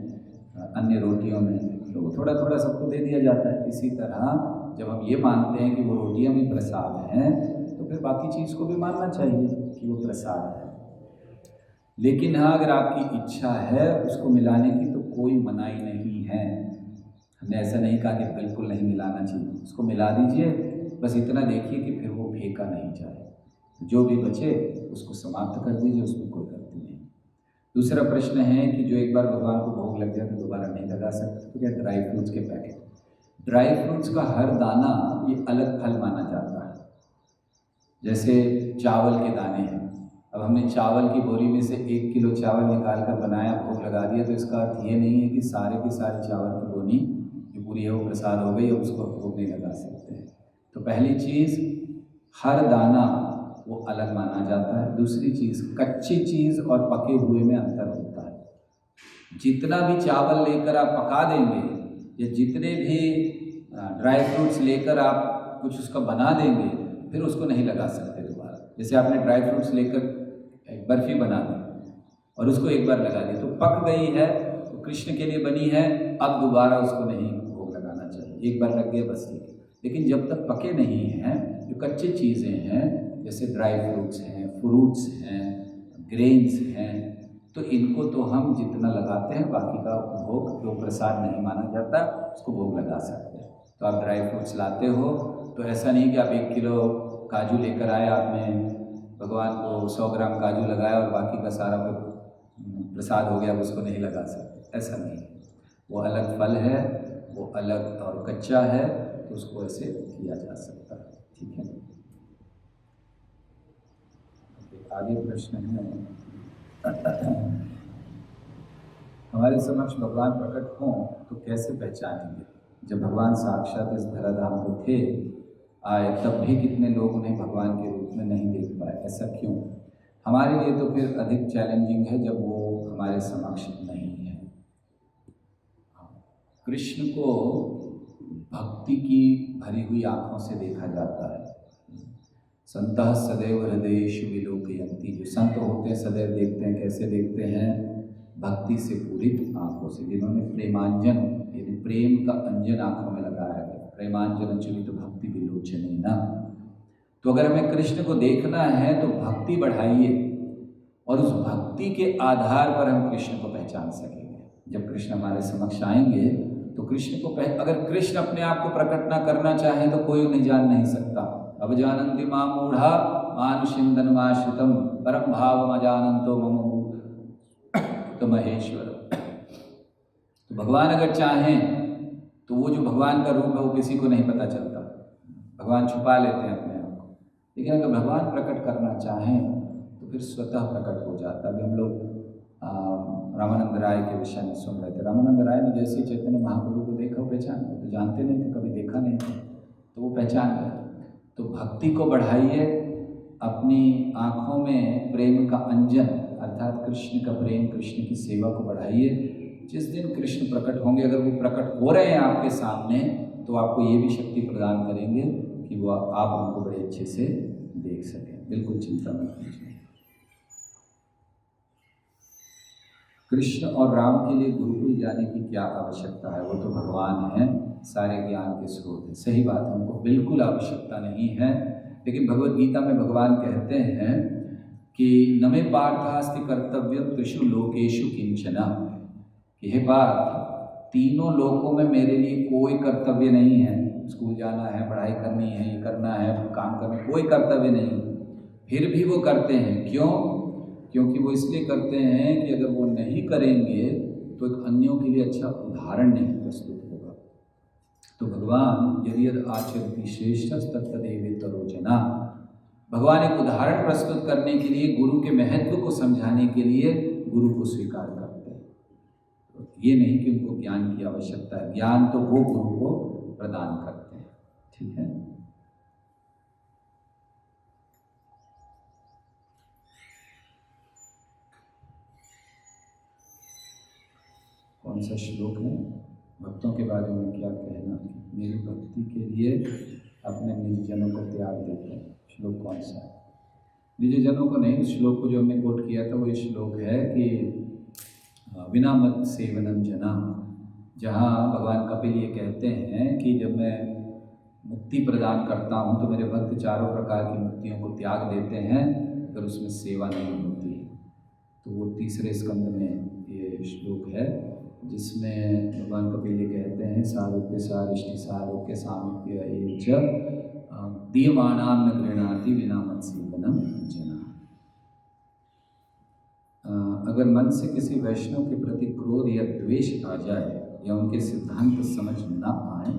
अन्य रोटियों में, तो थोड़ा थोड़ा सबको दे दिया जाता है। इसी तरह जब हम ये मानते हैं कि वो रोटियां भी प्रसाद हैं, तो फिर बाकी चीज़ को भी मानना चाहिए कि वो प्रसाद है। लेकिन हाँ, अगर आपकी इच्छा है उसको मिलाने की तो कोई मनाही नहीं है। हमने ऐसा नहीं कहा कि बिल्कुल नहीं मिलाना चाहिए, उसको मिला दीजिए, बस इतना देखिए कि फिर वो फेंका नहीं जाए, जो भी बचे उसको समाप्त कर दीजिए, उसमें कोई गलती नहीं। दूसरा प्रश्न है कि जो एक बार भगवान को भोग लग जाए तो दोबारा नहीं लगा सकते, तो क्या ड्राई फ्रूट्स के पैकेट, ड्राई फ्रूट्स का हर दाना ये अलग फल माना जाता है। जैसे चावल के दाने हैं, अब हमने चावल की बोरी में से 1 किलो चावल निकाल कर बनाया, भोग लगा दिया, तो इसका अर्थ ये नहीं है कि सारे के सारे चावल की बोरी जो पूरी है वो प्रसाद हो गई, अब उसको भोग नहीं लगा सकते हैं। तो पहली चीज़, हर दाना वो अलग माना जाता है। दूसरी चीज़, कच्ची चीज़ और पके हुए में अंतर होता है। जितना भी चावल लेकर आप पका देंगे या जितने भी ड्राई फ्रूट्स लेकर आप कुछ उसका बना देंगे, फिर उसको नहीं लगा सकते दोबारा। जैसे आपने ड्राई फ्रूट्स लेकर एक बर्फ़ी बना दी और उसको एक बार लगा दी तो पक गई है, तो कृष्ण के लिए बनी है, अब दोबारा उसको नहीं भोग लगाना चाहिए, एक बार लग गया बस ठीक है। लेकिन जब तक पके नहीं हैं, जो कच्ची चीज़ें हैं जैसे ड्राई फ्रूट्स हैं, फ्रूट्स हैं, ग्रेन्स हैं, तो इनको तो हम जितना लगाते हैं बाकी का भोग जो प्रसाद नहीं माना जाता उसको भोग लगा सकते हैं। तो आप ड्राई फ्रूट्स लाते हो तो ऐसा नहीं कि आप 1 किलो काजू लेकर आए, आपने भगवान को 100 ग्राम काजू लगाया और बाकी का सारा प्रसाद हो गया, उसको नहीं लगा सकते, ऐसा नहीं है। वो अलग फल है, वो अलग और कच्चा है, तो उसको ऐसे किया जा सकता है। ठीक है, आगे प्रश्न है, हमारे समक्ष भगवान प्रकट हों तो कैसे पहचानेंगे? जब भगवान साक्षात इस धराधाम को थे आए, तब भी कितने लोग उन्हें भगवान के रूप में नहीं देख पाए, ऐसा क्यों? हमारे लिए तो फिर अधिक चैलेंजिंग है जब वो हमारे समक्ष नहीं है। कृष्ण को भक्ति की भरी हुई आँखों से देखा जाता है। संतः सदैव हृदयेषु विलोकयन्ति, जो संत होते हैं सदैव देखते हैं, कैसे देखते हैं? भक्ति से पूरित आँखों से, जिन्होंने प्रेमांजन यानी प्रेम का अंजन आँखों में लगाया है, प्रेमांजन चलित भक्ति विलोचनेन। तो अगर हमें कृष्ण को देखना है तो भक्ति बढ़ाइए, और उस भक्ति के आधार पर हम कृष्ण को पहचान सकेंगे। जब कृष्ण हमारे समक्ष आएंगे तो कृष्ण को अगर कृष्ण अपने आप को प्रकट ना करना चाहे तो कोई उन्हें जान नहीं सकता। अब जानन्ति मां मूढ़ा मानुषिं तनुमाश्रितं परम भावम अजानन्तो मम तो महेश्वर। तो भगवान अगर चाहें तो वो जो भगवान का रूप है वो किसी को नहीं पता चलता, भगवान छुपा लेते हैं अपने आप को। लेकिन अगर भगवान प्रकट करना चाहें तो फिर स्वतः प्रकट हो जाता। अभी हम लोग रामानंद राय के विषय में सुन रहे थे। रामानंद राय ने जैसे ही चैतन्य महाप्रभु को देखा, वो पहचान गए। तो जानते नहीं थे, कभी देखा नहीं था, तो वो पहचान गए। तो भक्ति को बढ़ाइए, अपनी आँखों में प्रेम का अंजन अर्थात कृष्ण का प्रेम, कृष्ण की सेवा को बढ़ाइए। जिस दिन कृष्ण प्रकट होंगे, अगर वो प्रकट हो रहे हैं आपके सामने, तो आपको ये भी शक्ति प्रदान करेंगे कि वो आप उनको बड़े अच्छे से देख सकें। बिल्कुल चिंता मत कीजिए। कृष्ण और राम के लिए गुरुकुल जाने की क्या आवश्यकता है? वो तो भगवान हैं, सारे ज्ञान के स्रोत हैं। सही बात है, उनको बिल्कुल आवश्यकता नहीं है। लेकिन भगवद गीता में भगवान कहते हैं कि न मे पार्थास्ति कर्तव्यम त्रिषु लोकेषु किंचन, कि हे पार्थ, तीनों लोकों में मेरे लिए कोई कर्तव्य नहीं है। स्कूल जाना है, पढ़ाई करनी है, ये करना है, काम करना, कोई कर्तव्य नहीं। फिर भी वो करते हैं। क्यों? क्योंकि वो इसलिए करते हैं कि अगर वो नहीं करेंगे तो एक अन्यों के लिए अच्छा उदाहरण नहीं प्रस्तुत होगा। तो भगवान यदि आचरति श्रेष्ठ तत्तदेवेतरो जना, भगवान एक उदाहरण प्रस्तुत करने के लिए, गुरु के महत्व को समझाने के लिए गुरु को स्वीकार करते हैं। तो ये नहीं कि उनको ज्ञान की आवश्यकता है, ज्ञान तो वो गुरु को प्रदान करते हैं। ठीक है। कौन सा श्लोक है? भक्तों के बारे में क्या कहना? मेरी भक्ति के लिए अपने निजजनों को त्याग देते हैं। श्लोक कौन सा है? निजजनों को नहीं, उस श्लोक को जो हमने कोट किया था वो ये श्लोक है कि विना मत सेवनम जना, जहाँ भगवान कपिल ये कहते हैं कि जब मैं मुक्ति प्रदान करता हूँ तो मेरे भक्त चारों प्रकार की मुक्तियों को त्याग देते हैं अगर उसमें सेवा नहीं होती। तो वो तीसरे स्कंद में ये श्लोक है जिसमें भगवान कपिल ये कहते हैं सारूप्य सारिष्टि सारोग्य सामीप्य एच दीयमानाम न गृह्णाति विना मत सेवनम जना। अगर मन से किसी वैष्णव के प्रति क्रोध या द्वेष आ जाए या उनके सिद्धांत समझ ना आए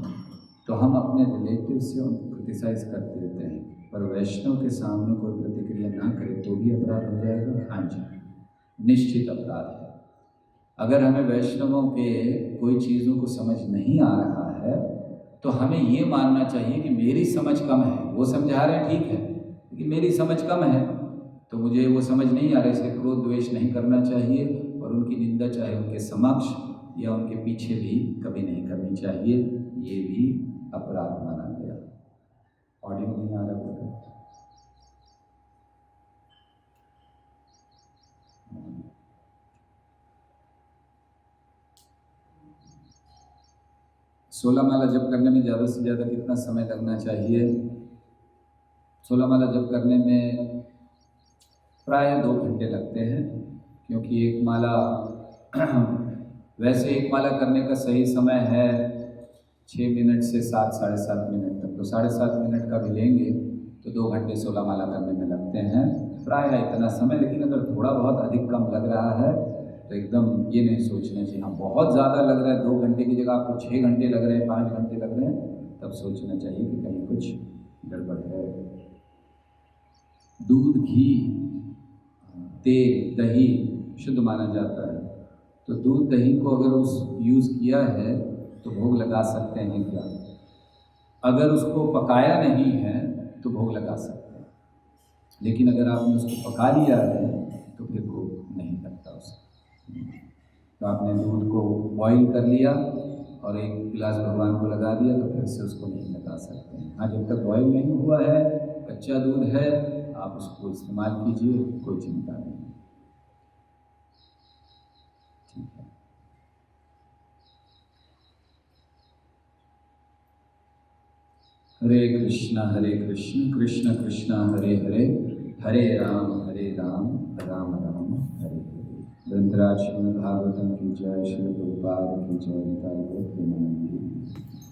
तो हम अपने रिलेटिव से उनको क्रिटिसाइज कर देते हैं, पर वैष्णव के सामने कोई प्रतिक्रिया ना करे तो भी अपराध हो जाएगा। हाँ जी, निश्चित अपराध है। अगर हमें वैष्णवों के कोई चीज़ों को समझ नहीं आ रहा है तो हमें ये मानना चाहिए कि मेरी समझ कम है। वो समझा रहे हैं ठीक है, लेकिन मेरी समझ कम है तो मुझे वो समझ नहीं आ रहा, इसलिए क्रोध द्वेष नहीं करना चाहिए और उनकी निंदा चाहे उनके समक्ष या उनके पीछे भी कभी नहीं करनी चाहिए। ये भी अपराध माना गया। ऑडियो नहीं आ रहा बोलो। 16 माला जप करने में ज़्यादा से ज़्यादा कितना समय लगना चाहिए? 16 माला जप करने में प्राय 2 घंटे लगते हैं, क्योंकि एक माला वैसे एक माला करने का सही समय है 6 मिनट से 7 साढ़े 7 मिनट तक। तो 7.5 मिनट का भी लेंगे तो 2 घंटे 16 माला करने में लगते हैं, प्राय इतना समय। लेकिन अगर थोड़ा बहुत अधिक कम लग रहा है तो एकदम ये नहीं सोचना चाहिए हाँ बहुत ज़्यादा लग रहा है, 2 घंटे की जगह आपको 6 घंटे लग रहे हैं, 5 घंटे लग रहे हैं, तब सोचना चाहिए कि कहीं कुछ गड़बड़ है। दूध, घी, तेल, दही शुद्ध माना जाता है, तो दूध दही को अगर उस यूज़ किया है तो भोग लगा सकते हैं क्या? अगर उसको पकाया नहीं है तो भोग लगा सकते हैं, लेकिन अगर आपने उसको पका लिया है तो फिर भोग नहीं लगता उसका। तो आपने दूध को बॉईल कर लिया और 1 गिलास भगवान को लगा दिया तो फिर से उसको नहीं लगा सकते हैं। हाँ, जब तक बॉईल नहीं हुआ है, कच्चा दूध है, आप उसको इस्तेमाल कीजिए, कोई चिंता नहीं। ठीक है। हरे कृष्ण कृष्ण कृष्ण हरे हरे, हरे राम राम राम हरे ग्रंथराज श्रीमद् भागवतम की जय, श्री प्रभुपाद की जय, निताई गौर प्रेमानंद की।